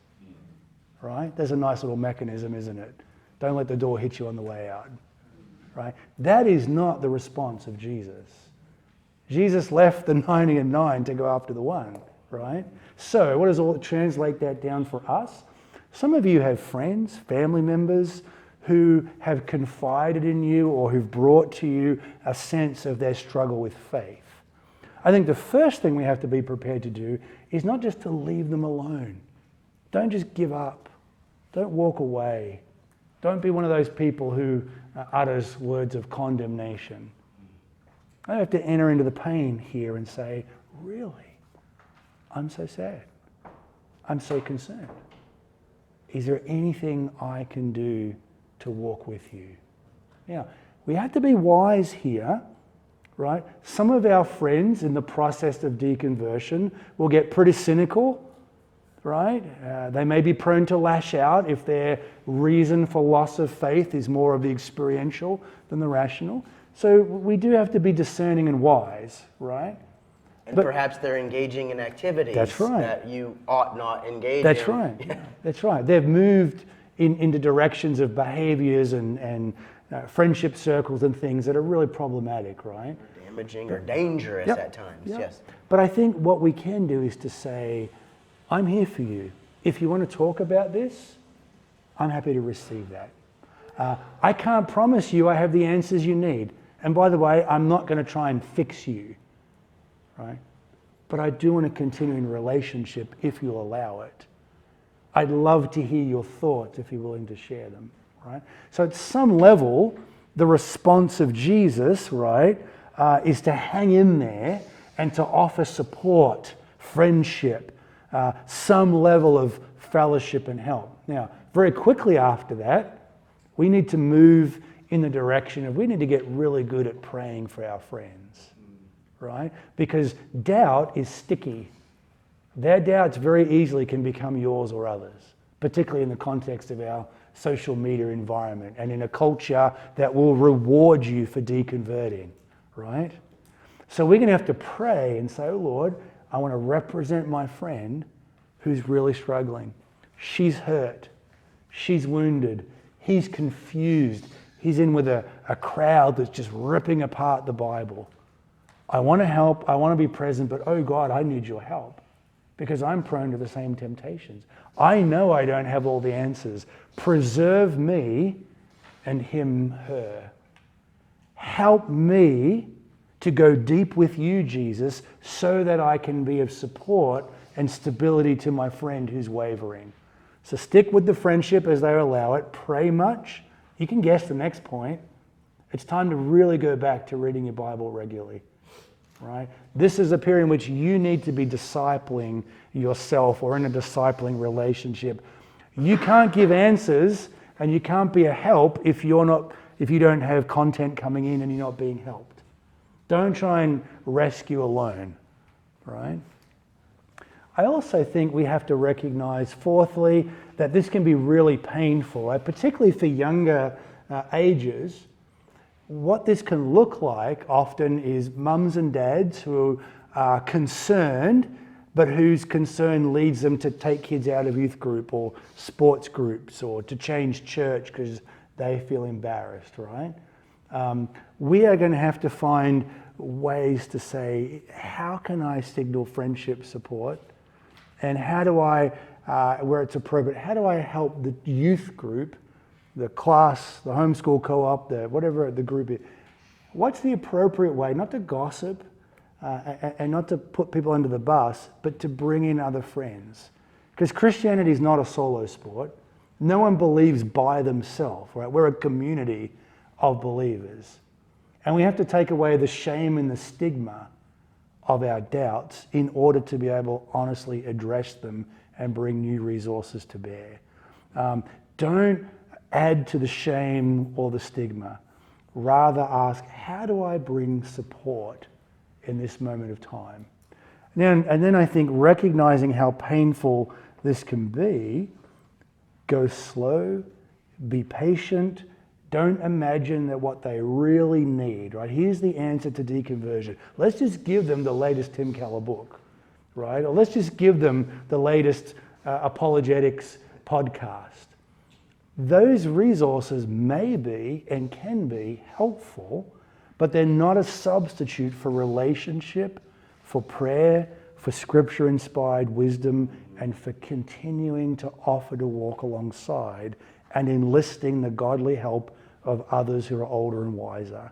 [SPEAKER 2] Right? There's a nice little mechanism, isn't it? Don't let the door hit you on the way out. Right? That is not the response of Jesus. Jesus left the 99 to go after the one, right? So what does all translate that down for us? Some of you have friends, family members who have confided in you or who've brought to you a sense of their struggle with faith. I think the first thing we have to be prepared to do is not just to leave them alone. Don't just give up. Don't walk away. Don't be one of those people who utters words of condemnation. I have to enter into the pain here and say, really, I'm so sad. I'm so concerned. Is there anything I can do to walk with you? Now, we have to be wise here, right? Some of our friends in the process of deconversion will get pretty cynical, right? They may be prone to lash out if their reason for loss of faith is more of the experiential than the rational. So we do have to be discerning and wise, right?
[SPEAKER 1] And perhaps they're engaging in activities that you ought not engage in.
[SPEAKER 2] That's right. Yeah. That's right. They've moved into directions of behaviors and friendship circles and things that are really problematic, right?
[SPEAKER 1] Or damaging or dangerous at times, yes.
[SPEAKER 2] But I think what we can do is to say, I'm here for you. If you want to talk about this, I'm happy to receive that. I can't promise you I have the answers you need. And by the way, I'm not going to try and fix you. right? But I do want to continue in relationship if you'll allow it. I'd love to hear your thoughts if you're willing to share them, right? So at some level, the response of Jesus, right, is to hang in there and to offer support, friendship, some level of fellowship and help. Now, very quickly after that, we need to move in the direction of we need to get really good at praying for our friends, right? Because doubt is sticky. Their doubts very easily can become yours or others, particularly in the context of our social media environment and in a culture that will reward you for deconverting, right? So we're going to have to pray and say, oh Lord, I want to represent my friend who's really struggling. She's hurt. She's wounded. He's confused. He's in with a crowd that's just ripping apart the Bible. I want to help. I want to be present, but oh God, I need your help because I'm prone to the same temptations. I know I don't have all the answers. Preserve me and him, her. Help me to go deep with you, Jesus, so that I can be of support and stability to my friend who's wavering. So stick with the friendship as they allow it. Pray much. You can guess the next point. It's time to really go back to reading your Bible regularly, right? This is a period in which you need to be discipling yourself or in a discipling relationship. You can't give answers and you can't be a help if you don't have content coming in and you're not being helped. Don't try and rescue alone, right? I also think we have to recognize, fourthly, that this can be really painful, particularly for younger ages. What this can look like often is mums and dads who are concerned, but whose concern leads them to take kids out of youth group or sports groups or to change church because they feel embarrassed, right? We are going to have to find ways to say, how can I signal friendship support? And how do I, where it's appropriate, how do I help the youth group, the class, the homeschool co-op, whatever the group is? What's the appropriate way, not to gossip and not to put people under the bus, but to bring in other friends? Because Christianity is not a solo sport. No one believes by themselves, right? We're a community of believers. And we have to take away the shame and the stigma of our doubts in order to be able to honestly address them and bring new resources to bear. Don't add to the shame or the stigma. Rather ask, how do I bring support in this moment of time? And then I think recognizing how painful this can be, go slow, be patient. Don't imagine that what they really need, right? Here's the answer to deconversion. Let's just give them the latest Tim Keller book, right? Or let's just give them the latest apologetics podcast. Those resources may be and can be helpful, but they're not a substitute for relationship, for prayer, for scripture-inspired wisdom, and for continuing to offer to walk alongside and enlisting the godly help of others who are older and wiser.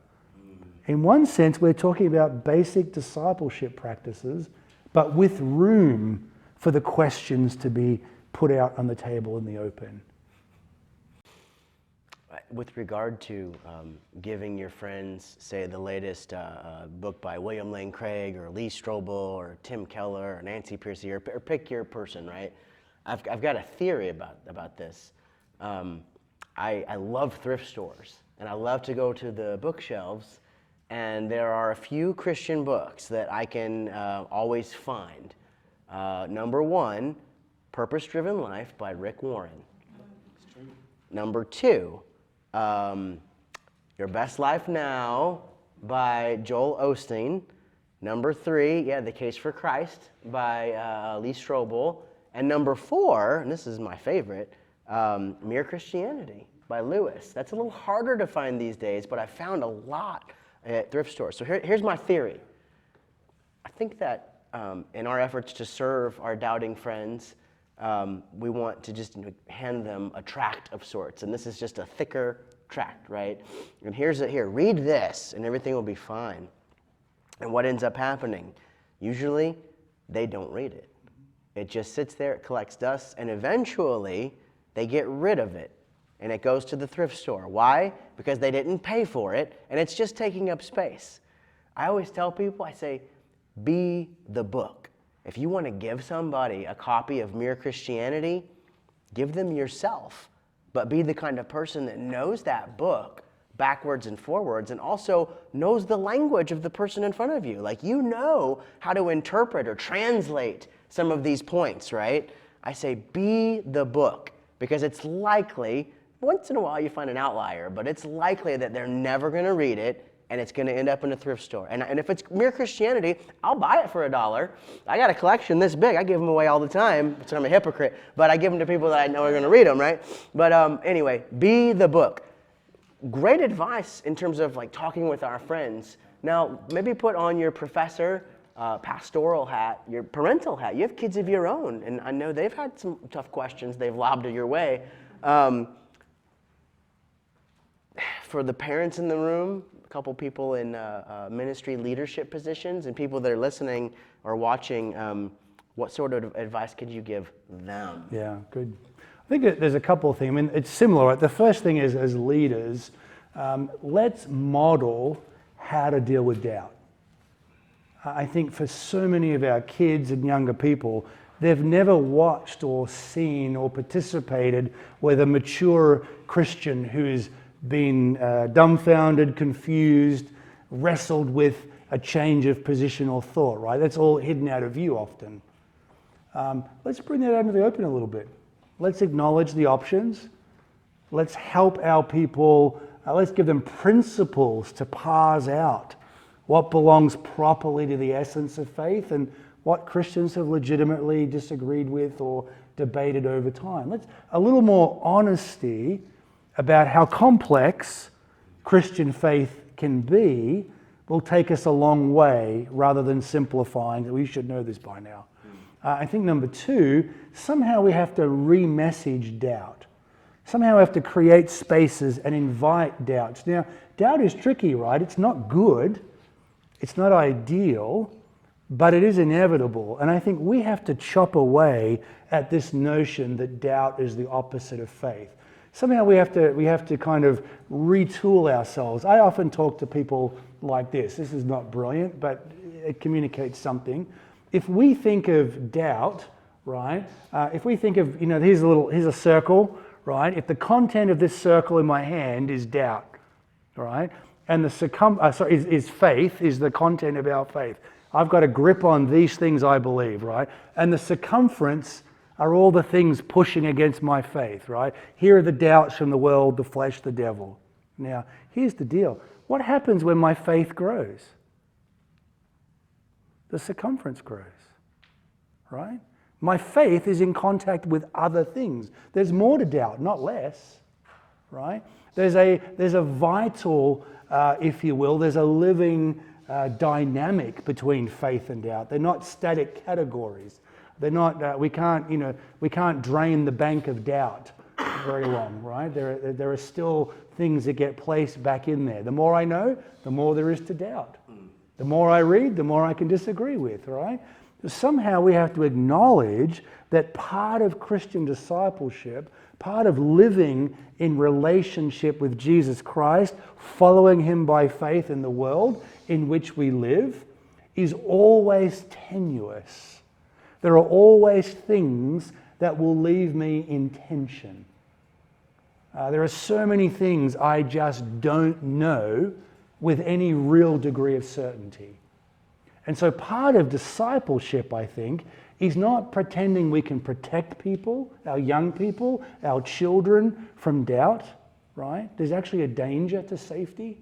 [SPEAKER 2] In one sense, we're talking about basic discipleship practices, but with room for the questions to be put out on the table in the open.
[SPEAKER 1] With regard to giving your friends, say, the latest book by William Lane Craig or Lee Strobel or Tim Keller or Nancy Pearcey, or pick your person, right? I've got a theory about this. I love thrift stores, and I love to go to the bookshelves, and there are a few Christian books that I can always find. Number one, Purpose-Driven Life by Rick Warren. Number two, Your Best Life Now by Joel Osteen. Number three, The Case for Christ by Lee Strobel. And number four, and this is my favorite, Mere Christianity by Lewis. That's a little harder to find these days, but I found a lot at thrift stores. So here's my theory. I think that in our efforts to serve our doubting friends, we want to just hand them a tract of sorts. And this is just a thicker tract, right? And here, read this, and everything will be fine. And what ends up happening? Usually, they don't read it. It just sits there, it collects dust, and eventually, they get rid of it, and it goes to the thrift store. Why? Because they didn't pay for it, and it's just taking up space. I always tell people, I say, be the book. If you want to give somebody a copy of Mere Christianity, give them yourself, but be the kind of person that knows that book backwards and forwards and also knows the language of the person in front of you. Like, you know how to interpret or translate some of these points, right? I say be the book, because it's likely, once in a while you find an outlier, but it's likely that they're never going to read it and it's going to end up in a thrift store. And if it's Mere Christianity, I'll buy it for $1. I got a collection this big. I give them away all the time, so I'm a hypocrite. But I give them to people that I know are going to read them, right? But anyway, be the book. Great advice in terms of like talking with our friends. Now, maybe put on your professor, pastoral hat, your parental hat. You have kids of your own, and I know they've had some tough questions they've lobbed your way. For the parents in the room, couple people in ministry leadership positions, and people that are listening or watching, what sort of advice could you give them?
[SPEAKER 2] Yeah, good. I think there's a couple of things. I mean, it's similar. Right? The first thing is, as leaders, let's model how to deal with doubt. I think for so many of our kids and younger people, they've never watched or seen or participated with a mature Christian who's been dumbfounded, confused, wrestled with a change of position or thought, right? That's all hidden out of view often. Let's bring that out into the open a little bit. Let's acknowledge the options. Let's help our people. Let's give them principles to parse out what belongs properly to the essence of faith and what Christians have legitimately disagreed with or debated over time. Let's a little more honesty about how complex Christian faith can be will take us a long way, rather than simplifying that we should know this by now. I think number two, somehow we have to re-message doubt. Somehow we have to create spaces and invite doubts. Now, doubt is tricky, right? It's not good, it's not ideal, but it is inevitable. And I think we have to chop away at this notion that doubt is the opposite of faith. Somehow we have to kind of retool ourselves. I often talk to people like this. This is not brilliant, but it communicates something. If we think of doubt, right? If we think of, here's a circle, right? If the content of this circle in my hand is doubt, right? And the is faith, is the content of our faith. I've got a grip on these things I believe, right? And the circumference are all the things pushing against my faith, right? Here are the doubts from the world, the flesh, the devil. Now, here's the deal. What happens when my faith grows? The circumference grows, right? My faith is in contact with other things. There's more to doubt, not less, right? There's a vital, if you will, there's a living dynamic between faith and doubt. They're not static categories. They're not. We can't drain the bank of doubt very long, right? There are still things that get placed back in there. The more I know, the more there is to doubt. The more I read, the more I can disagree with, right? Somehow we have to acknowledge that part of Christian discipleship, part of living in relationship with Jesus Christ, following him by faith in the world in which we live, is always tenuous. There are always things that will leave me in tension. There are so many things I just don't know with any real degree of certainty. And so part of discipleship, I think, is not pretending we can protect people, our young people, our children from doubt, right? There's actually a danger to safety.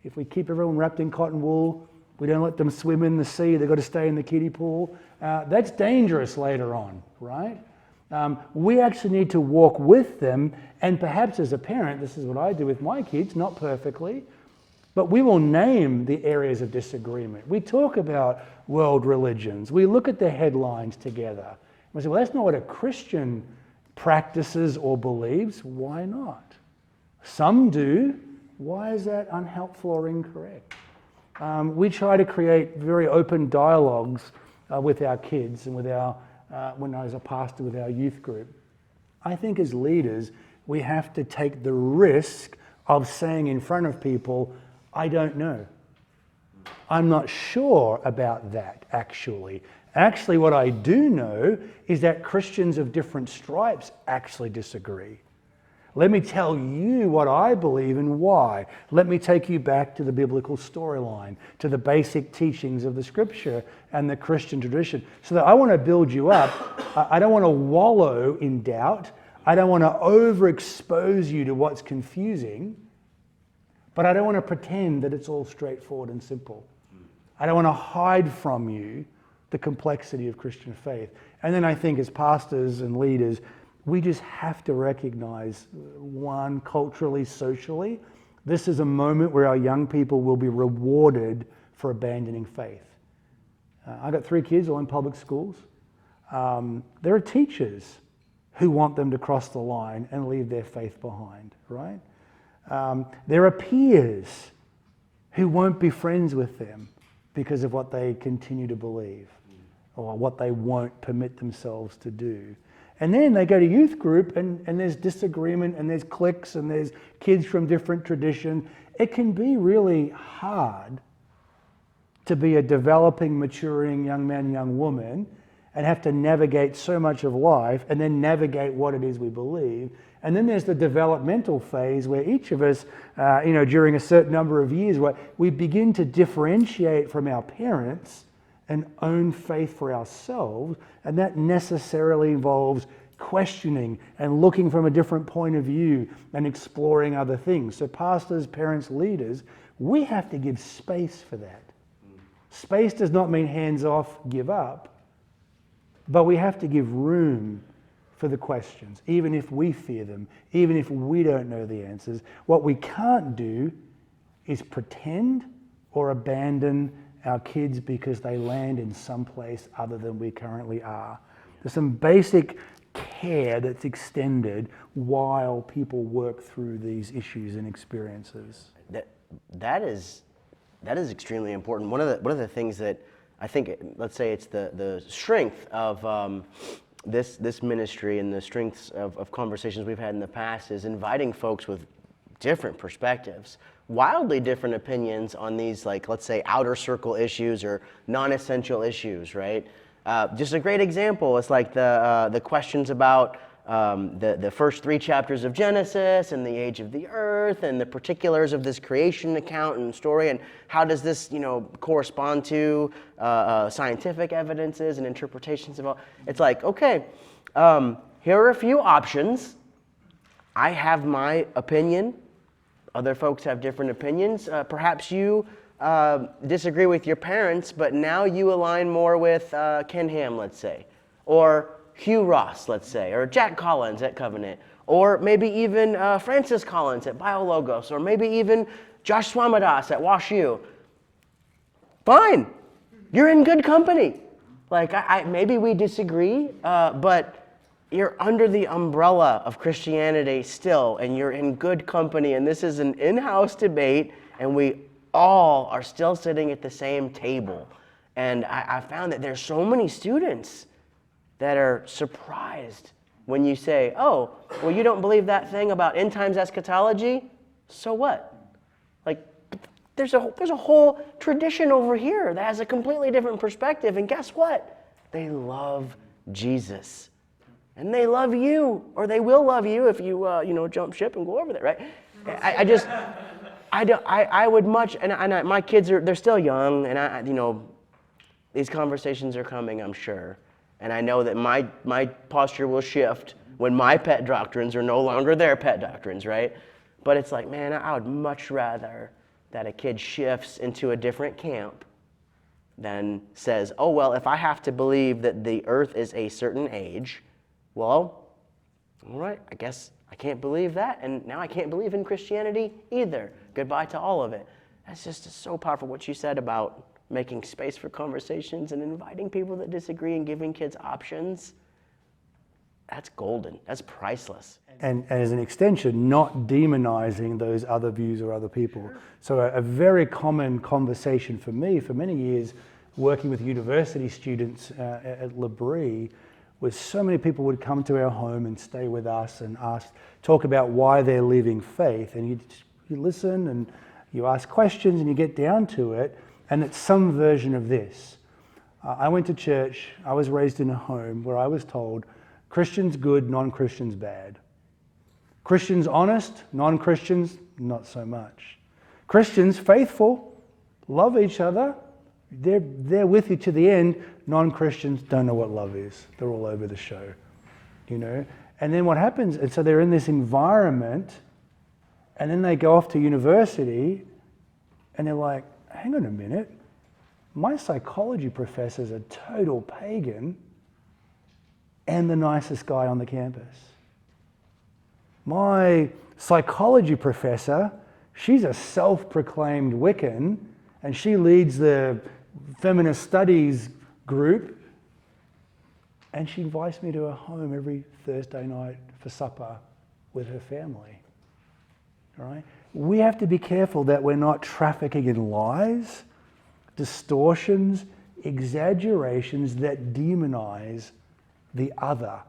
[SPEAKER 2] If we keep everyone wrapped in cotton wool, we don't let them swim in the sea, they've got to stay in the kiddie pool. That's dangerous later on, right? We actually need to walk with them, and perhaps as a parent, this is what I do with my kids, not perfectly, but we will name the areas of disagreement. We talk about world religions. We look at the headlines together. We say, well, that's not what a Christian practices or believes. Why not? Some do. Why is that unhelpful or incorrect? We try to create very open dialogues with our kids and with our, when I was a pastor, with our youth group. I think as leaders, we have to take the risk of saying in front of people, I don't know. I'm not sure about that, actually. Actually, what I do know is that Christians of different stripes actually disagree. Let me tell you what I believe and why. Let me take you back to the biblical storyline, to the basic teachings of the Scripture and the Christian tradition. So that I want to build you up. I don't want to wallow in doubt. I don't want to overexpose you to what's confusing. But I don't want to pretend that it's all straightforward and simple. I don't want to hide from you the complexity of Christian faith. And then I think as pastors and leaders, we just have to recognize, one, culturally, socially, this is a moment where our young people will be rewarded for abandoning faith. I've got 3 kids, all in public schools. There are teachers who want them to cross the line and leave their faith behind, right? There are peers who won't be friends with them because of what they continue to believe or what they won't permit themselves to do. And then they go to youth group and there's disagreement and there's cliques and there's kids from different tradition. It can be really hard to be a developing, maturing young man, young woman and have to navigate so much of life and then navigate what it is we believe. And then there's the developmental phase where each of us, during a certain number of years, where we begin to differentiate from our parents and own faith for ourselves, and that necessarily involves questioning and looking from a different point of view and exploring other things. So pastors, parents, leaders, we have to give space for that. Space does not mean hands off, give up, but we have to give room for the questions, even if we fear them, even if we don't know the answers. What we can't do is pretend or abandon our kids because they land in some place other than we currently are. There's some basic care that's extended while people work through these issues and experiences.
[SPEAKER 1] That is extremely important. One of the things that I think, let's say it's the strength of this ministry and the strengths of conversations we've had in the past is inviting folks with different perspectives, wildly different opinions on these, like, let's say, outer circle issues or non-essential issues, right? Just a great example is like the questions about the first 3 chapters of Genesis and the age of the earth and the particulars of this creation account and story, and how does this, correspond to scientific evidences and interpretations of all. It's like, okay, here are a few options. I have my opinion. Other folks have different opinions. Perhaps you disagree with your parents, but now you align more with Ken Ham, let's say, or Hugh Ross, let's say, or Jack Collins at Covenant, or maybe even Francis Collins at BioLogos, or maybe even Josh Swamidas at WashU. Fine, you're in good company. Like, maybe we disagree, but you're under the umbrella of Christianity still, and you're in good company, and this is an in-house debate, and we all are still sitting at the same table. And I found that there's so many students that are surprised when you say, oh, well, you don't believe that thing about end times eschatology? So what? Like, there's a whole tradition over here that has a completely different perspective, and guess what? They love Jesus. And they love you, or they will love you if you, jump ship and go over there, right? I would much, and my kids they're still young, and these conversations are coming, I'm sure. And I know that my posture will shift when my pet doctrines are no longer their pet doctrines, right? But it's like, man, I would much rather that a kid shifts into a different camp than says, oh, well, if I have to believe that the earth is a certain age, well, all right, I guess I can't believe that, and now I can't believe in Christianity either. Goodbye to all of it. That's just so powerful what you said about making space for conversations and inviting people that disagree and giving kids options. That's golden. That's priceless.
[SPEAKER 2] And as an extension, not demonizing those other views or other people. So a very common conversation for me for many years, working with university students at L'Abri, was so many people would come to our home and stay with us and talk about why they're leaving faith. And you listen and you ask questions and you get down to it, and it's some version of this. I went to church. I was raised in a home where I was told Christians good, non-Christians bad. Christians honest, non-Christians not so much. Christians faithful, love each other, they're with you to the end. Non-Christians don't know what love is. They're all over the show, you know. And then what happens, and so they're in this environment, and then they go off to university, and they're like, hang on a minute, my psychology professor's a total pagan and the nicest guy on the campus. My psychology professor, she's a self-proclaimed Wiccan, and she leads the feminist studies group, and she invites me to her home every Thursday night for supper with her family. All right? We have to be careful that we're not trafficking in lies, distortions, exaggerations that demonize the other.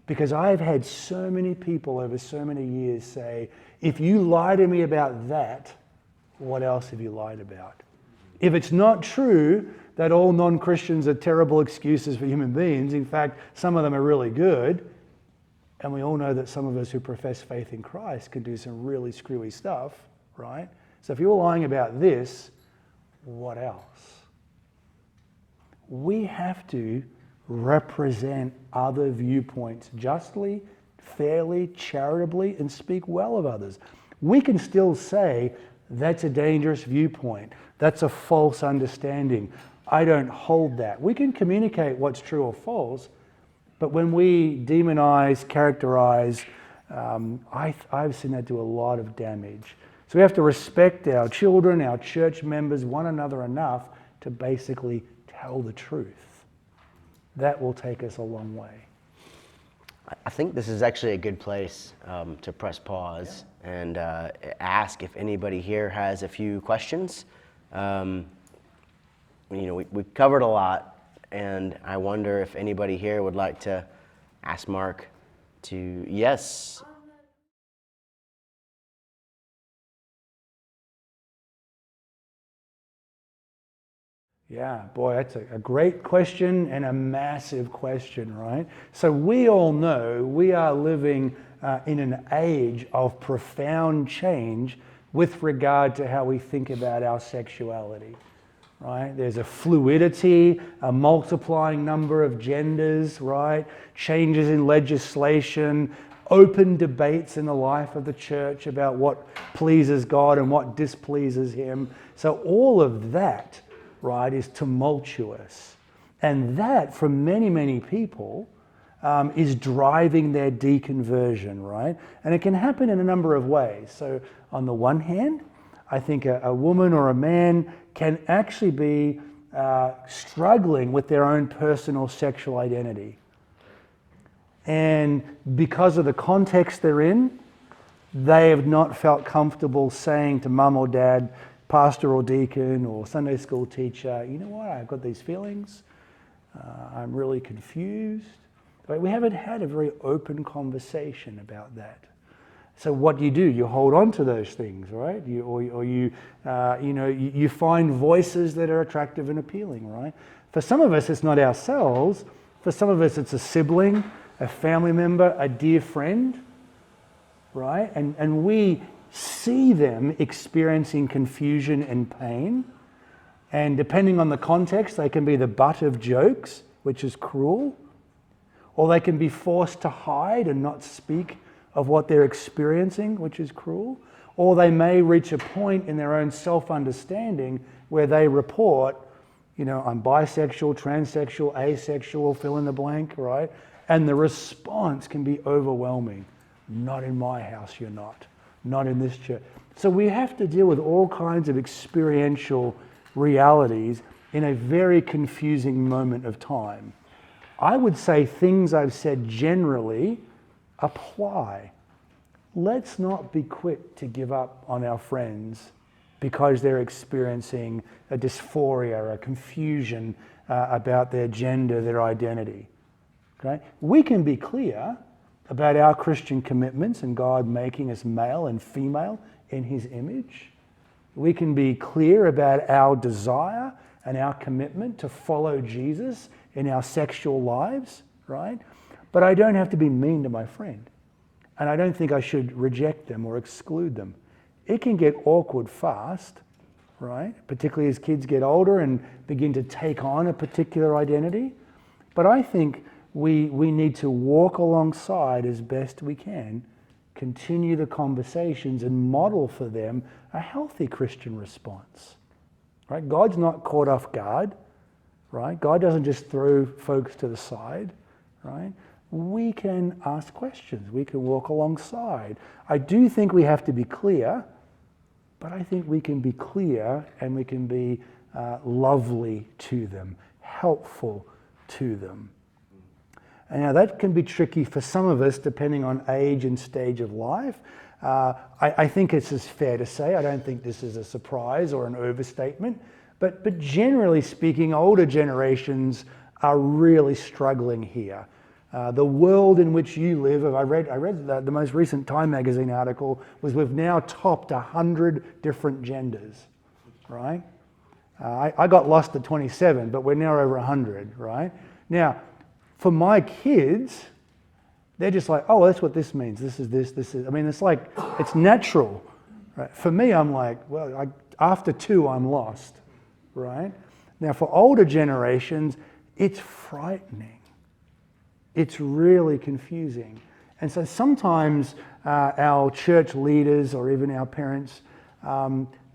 [SPEAKER 2] Because I've had so many people over so many years say, if you lie to me about that, what else have you lied about? If it's not true that all non-Christians are terrible excuses for human beings, in fact, some of them are really good, and we all know that some of us who profess faith in Christ can do some really screwy stuff, right? So if you're lying about this, what else? We have to represent other viewpoints justly, fairly, charitably, and speak well of others. We can still say, that's a dangerous viewpoint. That's a false understanding. I don't hold that. We can communicate what's true or false, but when we demonize, characterize, I've seen that do a lot of damage. So we have to respect our children, our church members, one another enough to basically tell the truth. That will take us a long way.
[SPEAKER 1] I think this is actually a good place to press pause and ask if anybody here has a few questions. We've covered a lot, and I wonder if anybody here would like to ask Mark to, yes.
[SPEAKER 2] Yeah, boy, that's a great question and a massive question, right? So we all know we are living in an age of profound change with regard to how we think about our sexuality, right? There's a fluidity, a multiplying number of genders, right? Changes in legislation, open debates in the life of the church about what pleases God and what displeases Him. So all of that, right, is tumultuous. And that, for many, many people, is driving their deconversion, right? And it can happen in a number of ways. So on the one hand, I think a woman or a man can actually be struggling with their own personal sexual identity. And because of the context they're in, they have not felt comfortable saying to mum or dad, pastoral deacon or Sunday school teacher, you know what, I've got these feelings, I'm really confused. Right? We haven't had a very open conversation about that. So what do? You hold on to those things, right? You find voices that are attractive and appealing, right? For some of us, it's not ourselves. For some of us, it's a sibling, a family member, a dear friend, right? And we see them experiencing confusion and pain. And depending on the context, they can be the butt of jokes, which is cruel, or they can be forced to hide and not speak of what they're experiencing, which is cruel, or they may reach a point in their own self-understanding where they report, I'm bisexual, transsexual, asexual, fill in the blank, right? And the response can be overwhelming. Not in my house, you're not. Not in this church. So we have to deal with all kinds of experiential realities in a very confusing moment of time. I would say things I've said generally apply. Let's not be quick to give up on our friends because they're experiencing a dysphoria, a confusion about their gender, their identity. Okay? We can be clear about our Christian commitments and God making us male and female in his image. We can be clear about our desire and our commitment to follow Jesus in our sexual lives, right? But I don't have to be mean to my friend. And I don't think I should reject them or exclude them. It can get awkward fast, right? Particularly as kids get older and begin to take on a particular identity. But I think we need to walk alongside as best we can, continue the conversations and model for them a healthy Christian response. Right? God's not caught off guard, right? God doesn't just throw folks to the side, right? We can ask questions. We can walk alongside. I do think we have to be clear, but I think we can be clear and we can be lovely to them, helpful to them. And now that can be tricky for some of us depending on age and stage of life. I think it's as fair to say, I don't think this is a surprise or an overstatement, but generally speaking, older generations are really struggling here. The world in which you live, I read the most recent Time magazine article, was we've now topped 100 different genders, right? I got lost at 27, but we're now over 100, right? Now, for my kids, they're just like, oh, that's what this means. This is. I mean, it's like, it's natural. Right? For me, I'm like, well, after 2, I'm lost, right? Now, for older generations, it's frightening. It's really confusing. And so sometimes our church leaders or even our parents,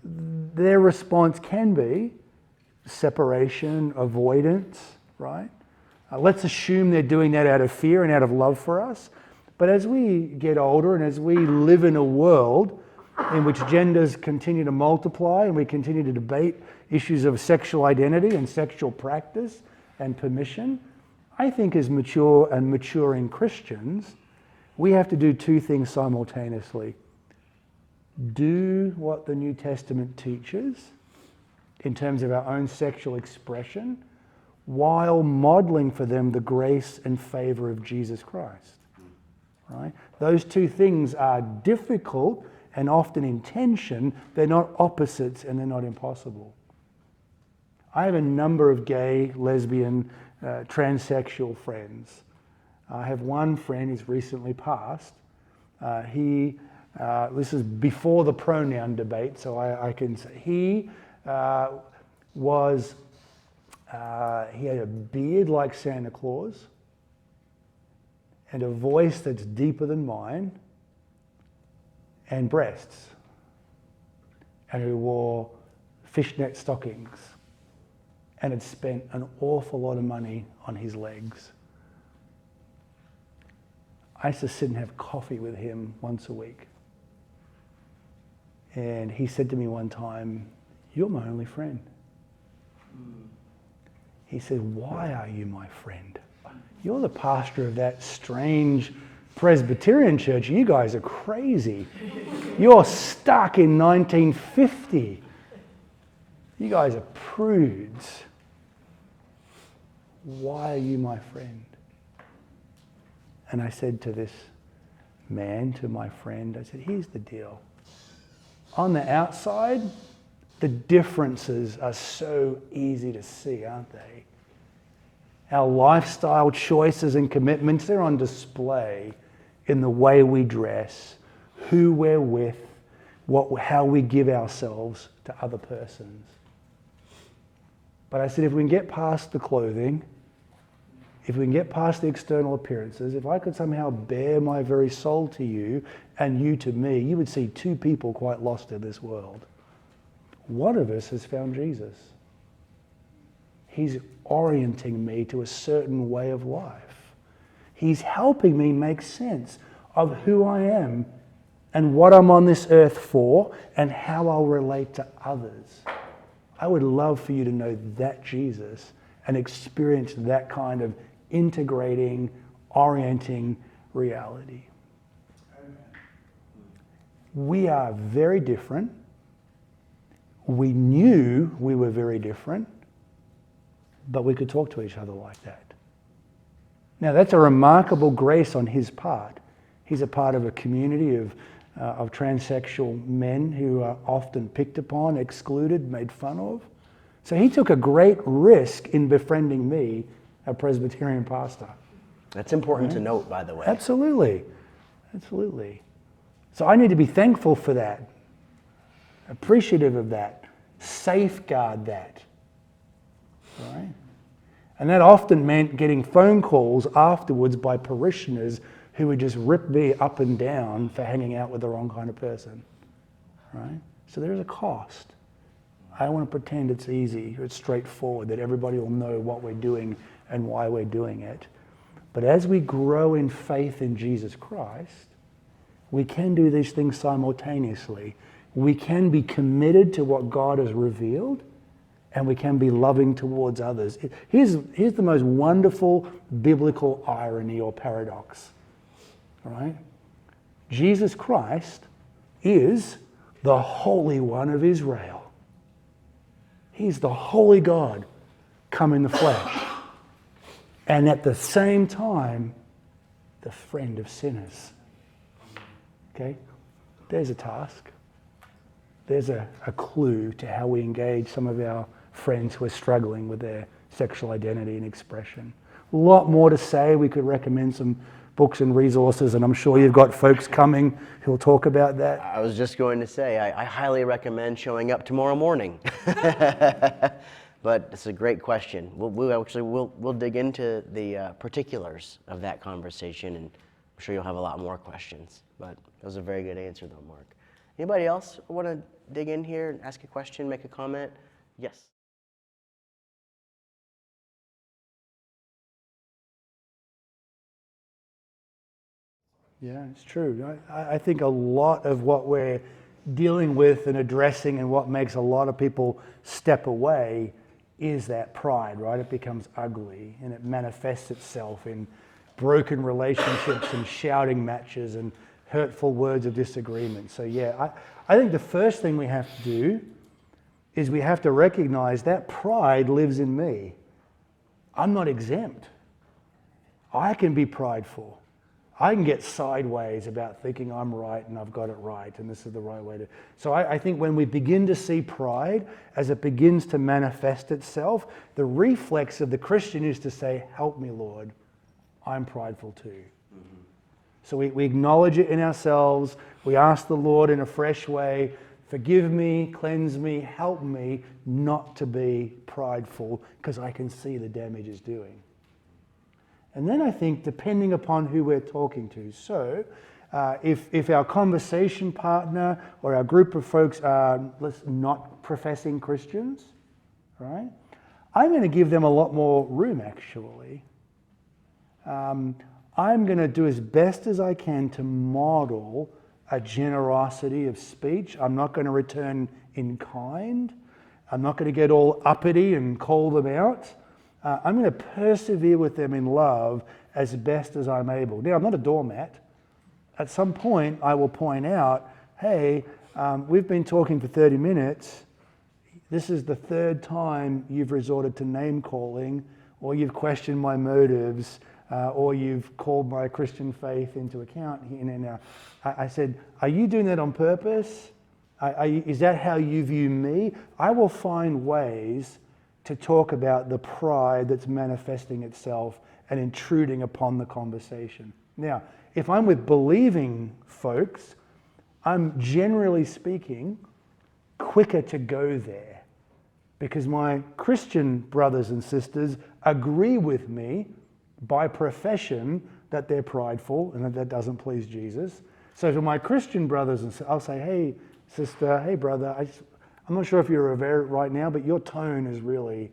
[SPEAKER 2] their response can be separation, avoidance, right? Let's assume they're doing that out of fear and out of love for us. But as we get older and as we live in a world in which genders continue to multiply and we continue to debate issues of sexual identity and sexual practice and permission, I think as mature and maturing Christians, we have to do 2 things simultaneously. Do what the New Testament teaches in terms of our own sexual expression, while modeling for them the grace and favor of Jesus Christ. Right? Those 2 things are difficult and often in tension. They're not opposites and they're not impossible. I have a number of gay, lesbian, transsexual friends. I have one friend who's recently passed. This is before the pronoun debate, so I can say he had a beard like Santa Claus and a voice that's deeper than mine and breasts, and who wore fishnet stockings and had spent an awful lot of money on his legs. I used to sit and have coffee with him once a week. And he said to me one time, "You're my only friend." He said, "Why are you my friend? You're the pastor of that strange Presbyterian church. You guys are crazy. You're stuck in 1950. You guys are prudes. Why are you my friend?" And I said to this man, to my friend, I said, "Here's the deal. On the outside, the differences are so easy to see, aren't they? Our lifestyle choices and commitments, they're on display in the way we dress, who we're with, how we give ourselves to other persons. But I said, if we can get past the clothing, if we can get past the external appearances, if I could somehow bear my very soul to you and you to me, you would see 2 people quite lost in this world. One of us has found Jesus. He's orienting me to a certain way of life. He's helping me make sense of who I am and what I'm on this earth for and how I'll relate to others. I would love for you to know that Jesus and experience that kind of integrating, orienting reality. We are very different. We knew we were very different, but we could talk to each other like that. Now, that's a remarkable grace on his part. He's a part of a community of transsexual men who are often picked upon, excluded, made fun of. So he took a great risk in befriending me, a Presbyterian pastor.
[SPEAKER 1] That's important to note, by the way.
[SPEAKER 2] Absolutely. Absolutely. So I need to be thankful for that, appreciative of that, safeguard that. Right? And that often meant getting phone calls afterwards by parishioners who would just rip me up and down for hanging out with the wrong kind of person. Right? So there's a cost. I don't want to pretend it's easy or it's straightforward, that everybody will know what we're doing and why we're doing it. But as we grow in faith in Jesus Christ, we can do these things simultaneously. We can be committed to what God has revealed, and we can be loving towards others. Here's the most wonderful biblical irony or paradox. All right? Jesus Christ is the Holy One of Israel. He's the Holy God come in the flesh. And at the same time, the friend of sinners. Okay? There's a task. There's a clue to how we engage some of our friends who are struggling with their sexual identity and expression. A lot more to say. We could recommend some books and resources, and I'm sure you've got folks coming who'll talk about that.
[SPEAKER 1] I was just going to say, I highly recommend showing up tomorrow morning. But it's a great question. We'll dig into the particulars of that conversation, and I'm sure you'll have a lot more questions. But that was a very good answer, though, Mark. Anybody else want to dig in here and ask a question, make a comment? Yes.
[SPEAKER 2] Yeah, it's true. I think a lot of what we're dealing with and addressing and what makes a lot of people step away is that pride, right? It becomes ugly and it manifests itself in broken relationships and shouting matches and hurtful words of disagreement. So yeah, I think the first thing we have to do is we have to recognize that pride lives in me. I'm not exempt. I can be prideful. I can get sideways about thinking I'm right and I've got it right and this is the right way to... So I think when we begin to see pride as it begins to manifest itself, the reflex of the Christian is to say, help me, Lord, I'm prideful too. Mm-hmm. So we acknowledge it in ourselves. We ask the Lord in a fresh way, forgive me, cleanse me, help me not to be prideful because I can see the damage it's doing. And then I think, depending upon who we're talking to, so if our conversation partner or our group of folks are not professing Christians, right, I'm going to give them a lot more room, actually. I'm going to do as best as I can to model a generosity of speech. I'm not going to return in kind. I'm not going to get all uppity and call them out. I'm going to persevere with them in love as best as I'm able. Now, I'm not a doormat. At some point, I will point out, hey, we've been talking for 30 minutes. This is the third time you've resorted to name calling, or you've questioned my motives, or you've called my Christian faith into account. I said, are you doing that on purpose? Is that how you view me? I will find ways to talk about the pride that's manifesting itself and intruding upon the conversation. Now, if I'm with believing folks, I'm generally speaking quicker to go there because my Christian brothers and sisters agree with me by profession that they're prideful and that doesn't please Jesus. So to my Christian brothers and sisters, I'll say, hey, sister, hey, brother, I'm not sure if you're aware right now, but your tone is really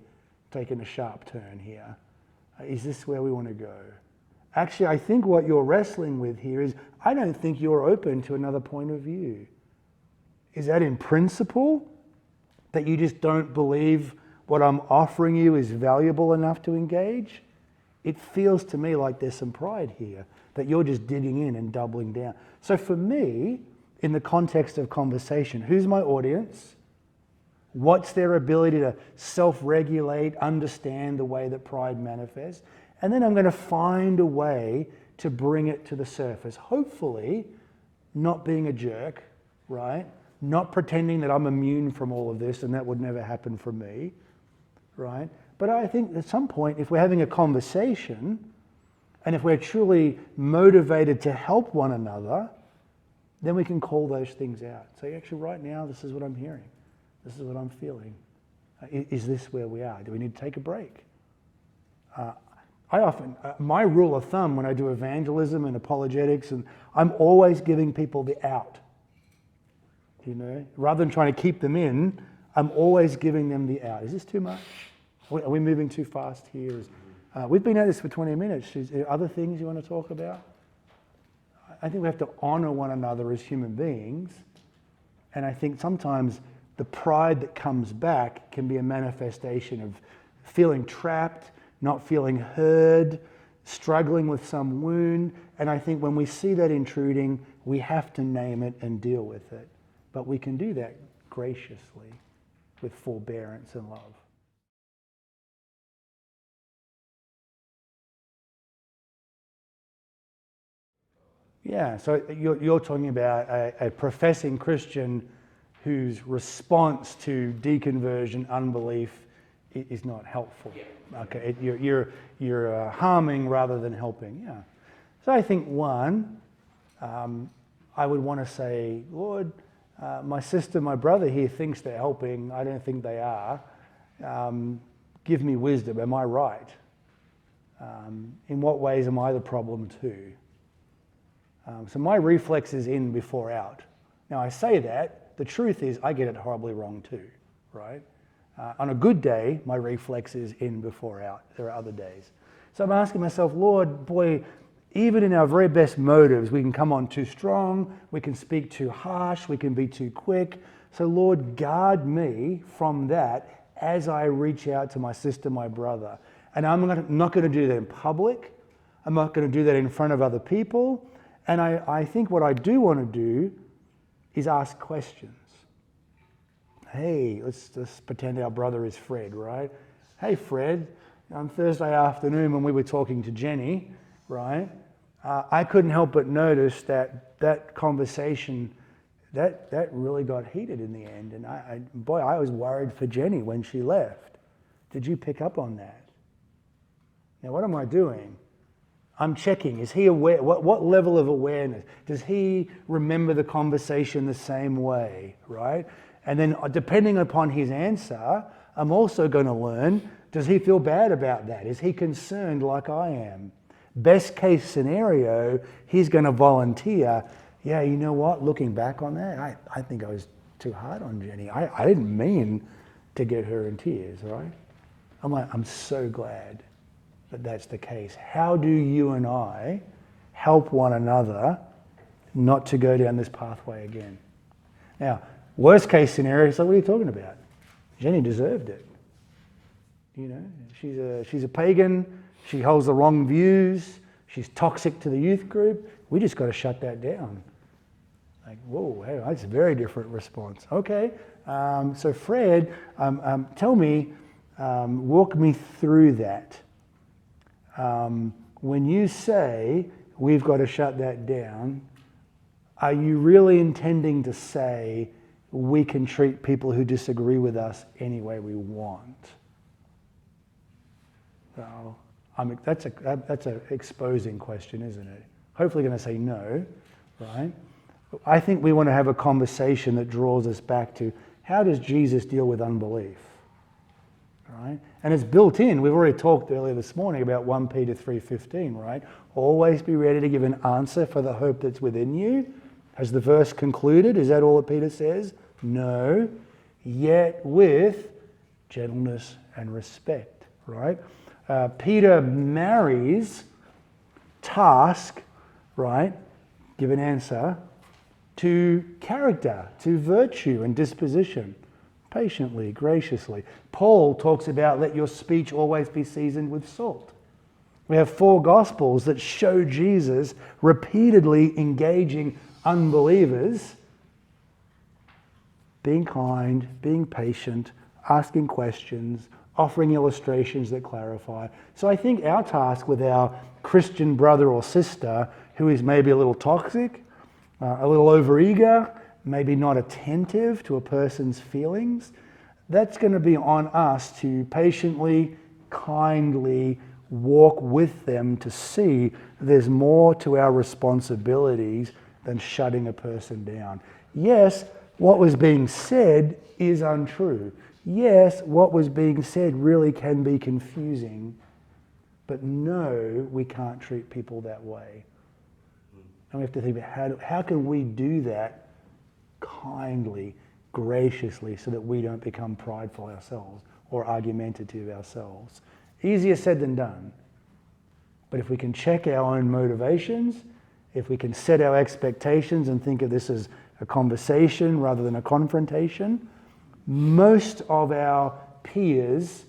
[SPEAKER 2] taking a sharp turn here. Is this where we want to go? Actually, I think what you're wrestling with here is, I don't think you're open to another point of view. Is that in principle? That you just don't believe what I'm offering you is valuable enough to engage? it feels to me like there's some pride here, that you're just digging in and doubling down. So for me, in the context of conversation, who's my audience? What's their ability to self-regulate, understand the way that pride manifests? And then I'm going to find a way to bring it to the surface. Hopefully, not being a jerk, right? Not pretending that I'm immune from all of this and that would never happen for me, right? But I think at some point, if we're having a conversation and if we're truly motivated to help one another, then we can call those things out. Say, actually, right now, this is what I'm hearing. This is what I'm feeling. Is this where we are? Do we need to take a break? My rule of thumb when I do evangelism and apologetics, and I'm always giving people the out. You know, rather than trying to keep them in, I'm always giving them the out. Is this too much? Are we moving too fast here? We've been at this for 20 minutes. Is there other things you want to talk about? I think we have to honor one another as human beings. And I think sometimes the pride that comes back can be a manifestation of feeling trapped, not feeling heard, struggling with some wound. And I think when we see that intruding, we have to name it and deal with it. But we can do that graciously with forbearance and love. Yeah, so you're talking about a professing Christian whose response to deconversion, unbelief, is not helpful. Yeah. Okay, you're harming rather than helping. Yeah. So I think I would want to say, Lord, my sister, my brother here thinks they're helping. I don't think they are. Give me wisdom. Am I right? In what ways am I the problem too? So my reflex is in before out. Now I say that, the truth is I get it horribly wrong too, right? On a good day, my reflex is in before out. There are other days. So I'm asking myself, Lord, boy, even in our very best motives, we can come on too strong, we can speak too harsh, we can be too quick. So Lord, guard me from that as I reach out to my sister, my brother. And I'm not going to do that in public. I'm not going to do that in front of other people. And I think what I do want to do is ask questions. Hey, let's just pretend our brother is Fred, right? Hey, Fred, on Thursday afternoon when we were talking to Jenny, right, I couldn't help but notice that conversation, that really got heated in the end. And I was worried for Jenny when she left. Did you pick up on that? Now, what am I doing? I'm checking. Is he aware? What level of awareness? Does he remember the conversation the same way, right? And then depending upon his answer, I'm also going to learn, does he feel bad about that? Is he concerned like I am? Best case scenario, he's going to volunteer. Yeah, you know what? Looking back on that, I think I was too hard on Jenny. I didn't mean to get her in tears, right? I'm so glad that that's the case. How do you and I help one another not to go down this pathway again? Now, worst case scenario, so what are you talking about? Jenny deserved it. You know, she's a pagan. She holds the wrong views. She's toxic to the youth group. We just got to shut that down. Like, whoa, hey, that's a very different response. Okay, so Fred, tell me, walk me through that. When you say we've got to shut that down, are you really intending to say we can treat people who disagree with us any way we want? So, that's an exposing question, isn't it? Hopefully going to say no, right? I think we want to have a conversation that draws us back to how does Jesus deal with unbelief? Right? And it's built in. We've already talked earlier this morning about 1 Peter 3:15, right? Always be ready to give an answer for the hope that's within you. Has the verse concluded? Is that all that Peter says? No. Yet with gentleness and respect, right? Peter marries task, right? Give an answer to character, to virtue and disposition. Patiently, graciously. Paul talks about let your speech always be seasoned with salt. We have 4 Gospels that show Jesus repeatedly engaging unbelievers, being kind, being patient, asking questions, offering illustrations that clarify. So I think our task with our Christian brother or sister who is maybe a little toxic, a little overeager, maybe not attentive to a person's feelings, that's going to be on us to patiently, kindly walk with them to see there's more to our responsibilities than shutting a person down. Yes, what was being said is untrue. Yes, what was being said really can be confusing, but no, we can't treat people that way. And we have to think about how can we do that kindly, graciously, so that we don't become prideful ourselves or argumentative ourselves. Easier said than done. But if we can check our own motivations, if we can set our expectations and think of this as a conversation rather than a confrontation, most of our peers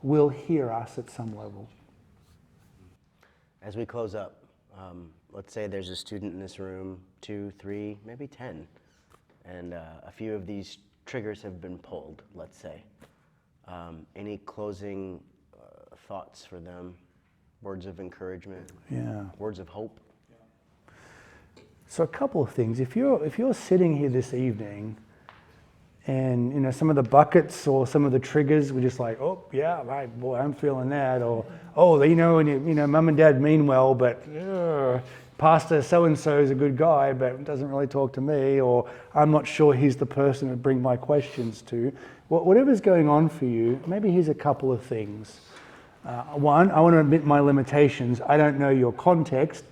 [SPEAKER 2] will hear us at some level.
[SPEAKER 1] As we close up, let's say there's a student in this room, 2, 3, maybe 10, and a few of these triggers have been pulled, let's say. Any closing thoughts for them? Words of encouragement?
[SPEAKER 2] Yeah.
[SPEAKER 1] Words of hope?
[SPEAKER 2] So a couple of things. If you're sitting here this evening and some of the buckets or some of the triggers were just like, oh yeah, right, boy, I'm feeling that, or oh, mum and dad mean well, but Pastor so-and-so is a good guy, but doesn't really talk to me, or I'm not sure he's the person to bring my questions to. Whatever's going on for you, maybe here's a couple of things. One, I want to admit my limitations. I don't know your context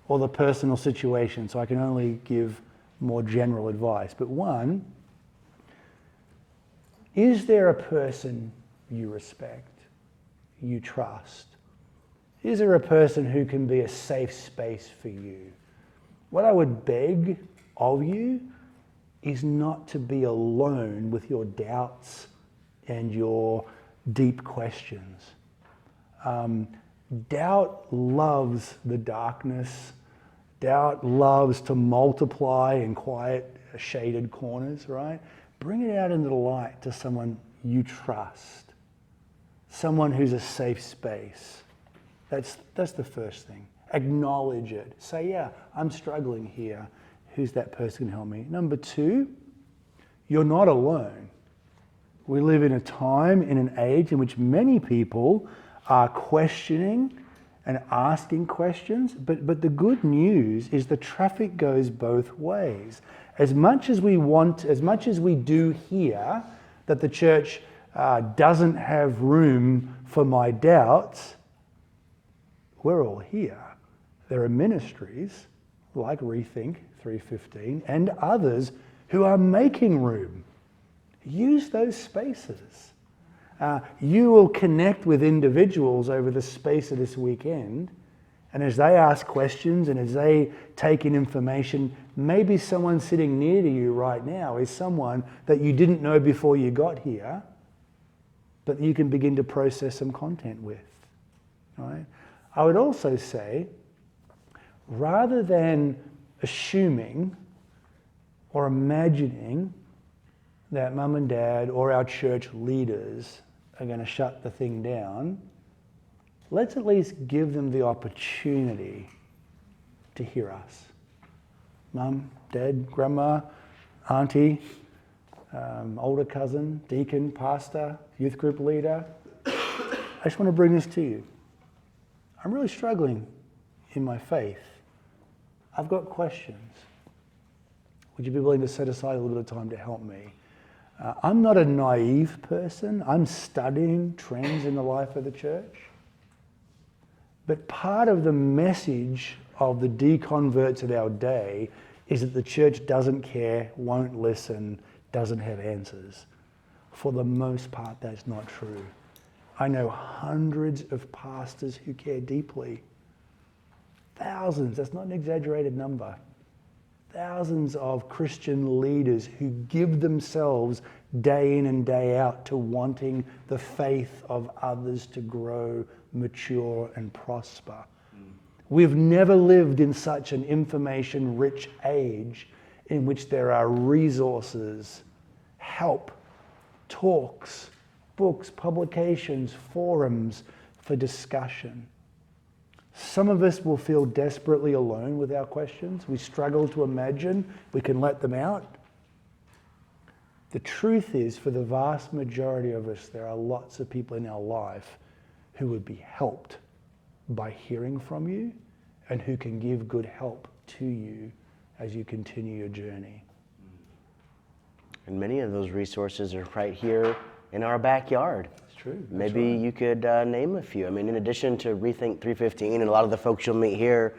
[SPEAKER 2] or the personal situation, so I can only give more general advice. But one, is there a person you respect, you trust? Is there a person who can be a safe space for you? What I would beg of you is not to be alone with your doubts and your deep questions. Doubt loves the darkness. Doubt loves to multiply in quiet, shaded corners, right? Bring it out into the light to someone you trust, someone who's a safe space. That's the first thing. Acknowledge it. Say, yeah, I'm struggling here. Who's that person who can help me? Number 2, you're not alone. We live in a time, in an age in which many people are questioning and asking questions, but the good news is the traffic goes both ways. As much as we do hear that the church doesn't have room for my doubts, we're all here. There are ministries like Rethink 315 and others who are making room. Use those spaces. You will connect with individuals over the space of this weekend, and as they ask questions and as they take in information, maybe someone sitting near to you right now is someone that you didn't know before you got here, but you can begin to process some content with. Right? I would also say, rather than assuming or imagining that mum and dad or our church leaders are going to shut the thing down, let's at least give them the opportunity to hear us. Mum, dad, grandma, auntie, older cousin, deacon, pastor, youth group leader. I just want to bring this to you. I'm really struggling in my faith. I've got questions. Would you be willing to set aside a little bit of time to help me? I'm not a naive person. I'm studying trends in the life of the church. But part of the message of the deconverts of our day is that the church doesn't care, won't listen, doesn't have answers. For the most part, that's not true. I know hundreds of pastors who care deeply. Thousands, that's not an exaggerated number. thousands of Christian leaders who give themselves day in and day out to wanting the faith of others to grow, mature, and prosper. We've never lived in such an information-rich age in which there are resources, help, talks, books, publications, forums for discussion. Some of us will feel desperately alone with our questions. We struggle to imagine we can let them out. The truth is, for the vast majority of us, there are lots of people in our life who would be helped by hearing from you and who can give good help to you as you continue your journey.
[SPEAKER 1] And many of those resources are right here in our backyard.
[SPEAKER 2] That's true.
[SPEAKER 1] Maybe you could name a few. I mean, in addition to Rethink 315 and a lot of the folks you'll meet here,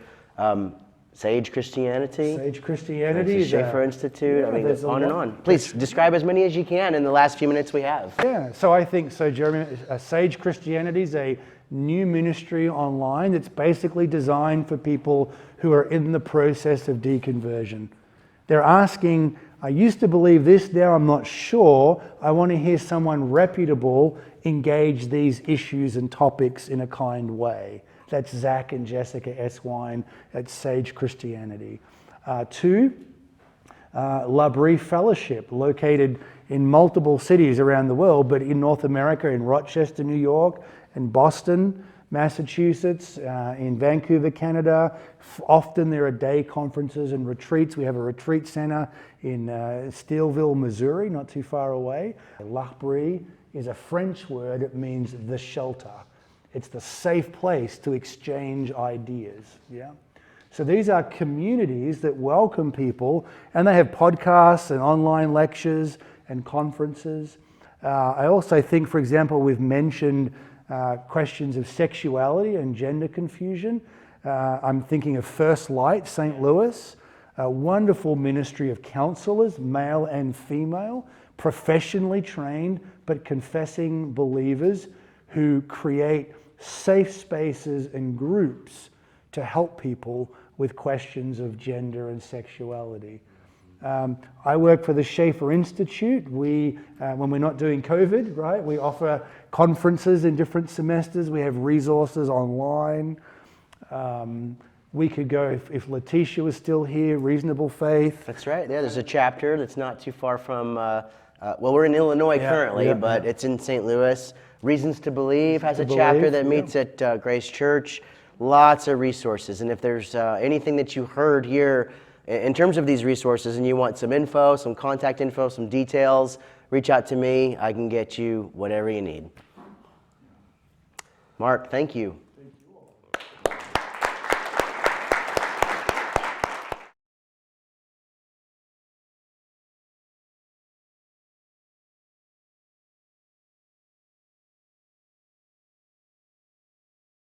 [SPEAKER 1] Sage Christianity.
[SPEAKER 2] Sage Christianity.
[SPEAKER 1] The Schaeffer Institute. I mean,
[SPEAKER 2] there's
[SPEAKER 1] on and on. Please describe as many as you can in the last few minutes we have.
[SPEAKER 2] Yeah, so I think, Jeremy, Sage Christianity is a new ministry online that's basically designed for people who are in the process of deconversion. They're asking, I used to believe this, now I'm not sure. I want to hear someone reputable engage these issues and topics in a kind way. That's Zach and Jessica Eswine at Sage Christianity. 2, La Brie Fellowship, located in multiple cities around the world, but in North America, in Rochester, New York, in Boston, Massachusetts, in Vancouver, Canada. Often there are day conferences and retreats. We have a retreat center in Steelville, Missouri, not too far away. La Brie is a French word. It means the shelter. It's the safe place to exchange ideas. Yeah. So these are communities that welcome people, and they have podcasts and online lectures and conferences. I also think, for example, we've mentioned questions of sexuality and gender confusion. I'm thinking of First Light, St. Louis, a wonderful ministry of counselors, male and female, professionally trained but confessing believers who create safe spaces and groups to help people with questions of gender and sexuality. I work for the Schaeffer Institute. We, when we're not doing COVID, right, we offer conferences in different semesters. We have resources online. We could go, if Letitia was still here, Reasonable Faith.
[SPEAKER 1] That's right. Yeah, there's a chapter that's not too far from, well, we're in Illinois currently, but it's in St. Louis. Reasons to Believe has a chapter that meets at Grace Church. Lots of resources. And if there's anything that you heard here in terms of these resources and you want some info, some contact info, some details, reach out to me. I can get you whatever you need. Mark, thank you.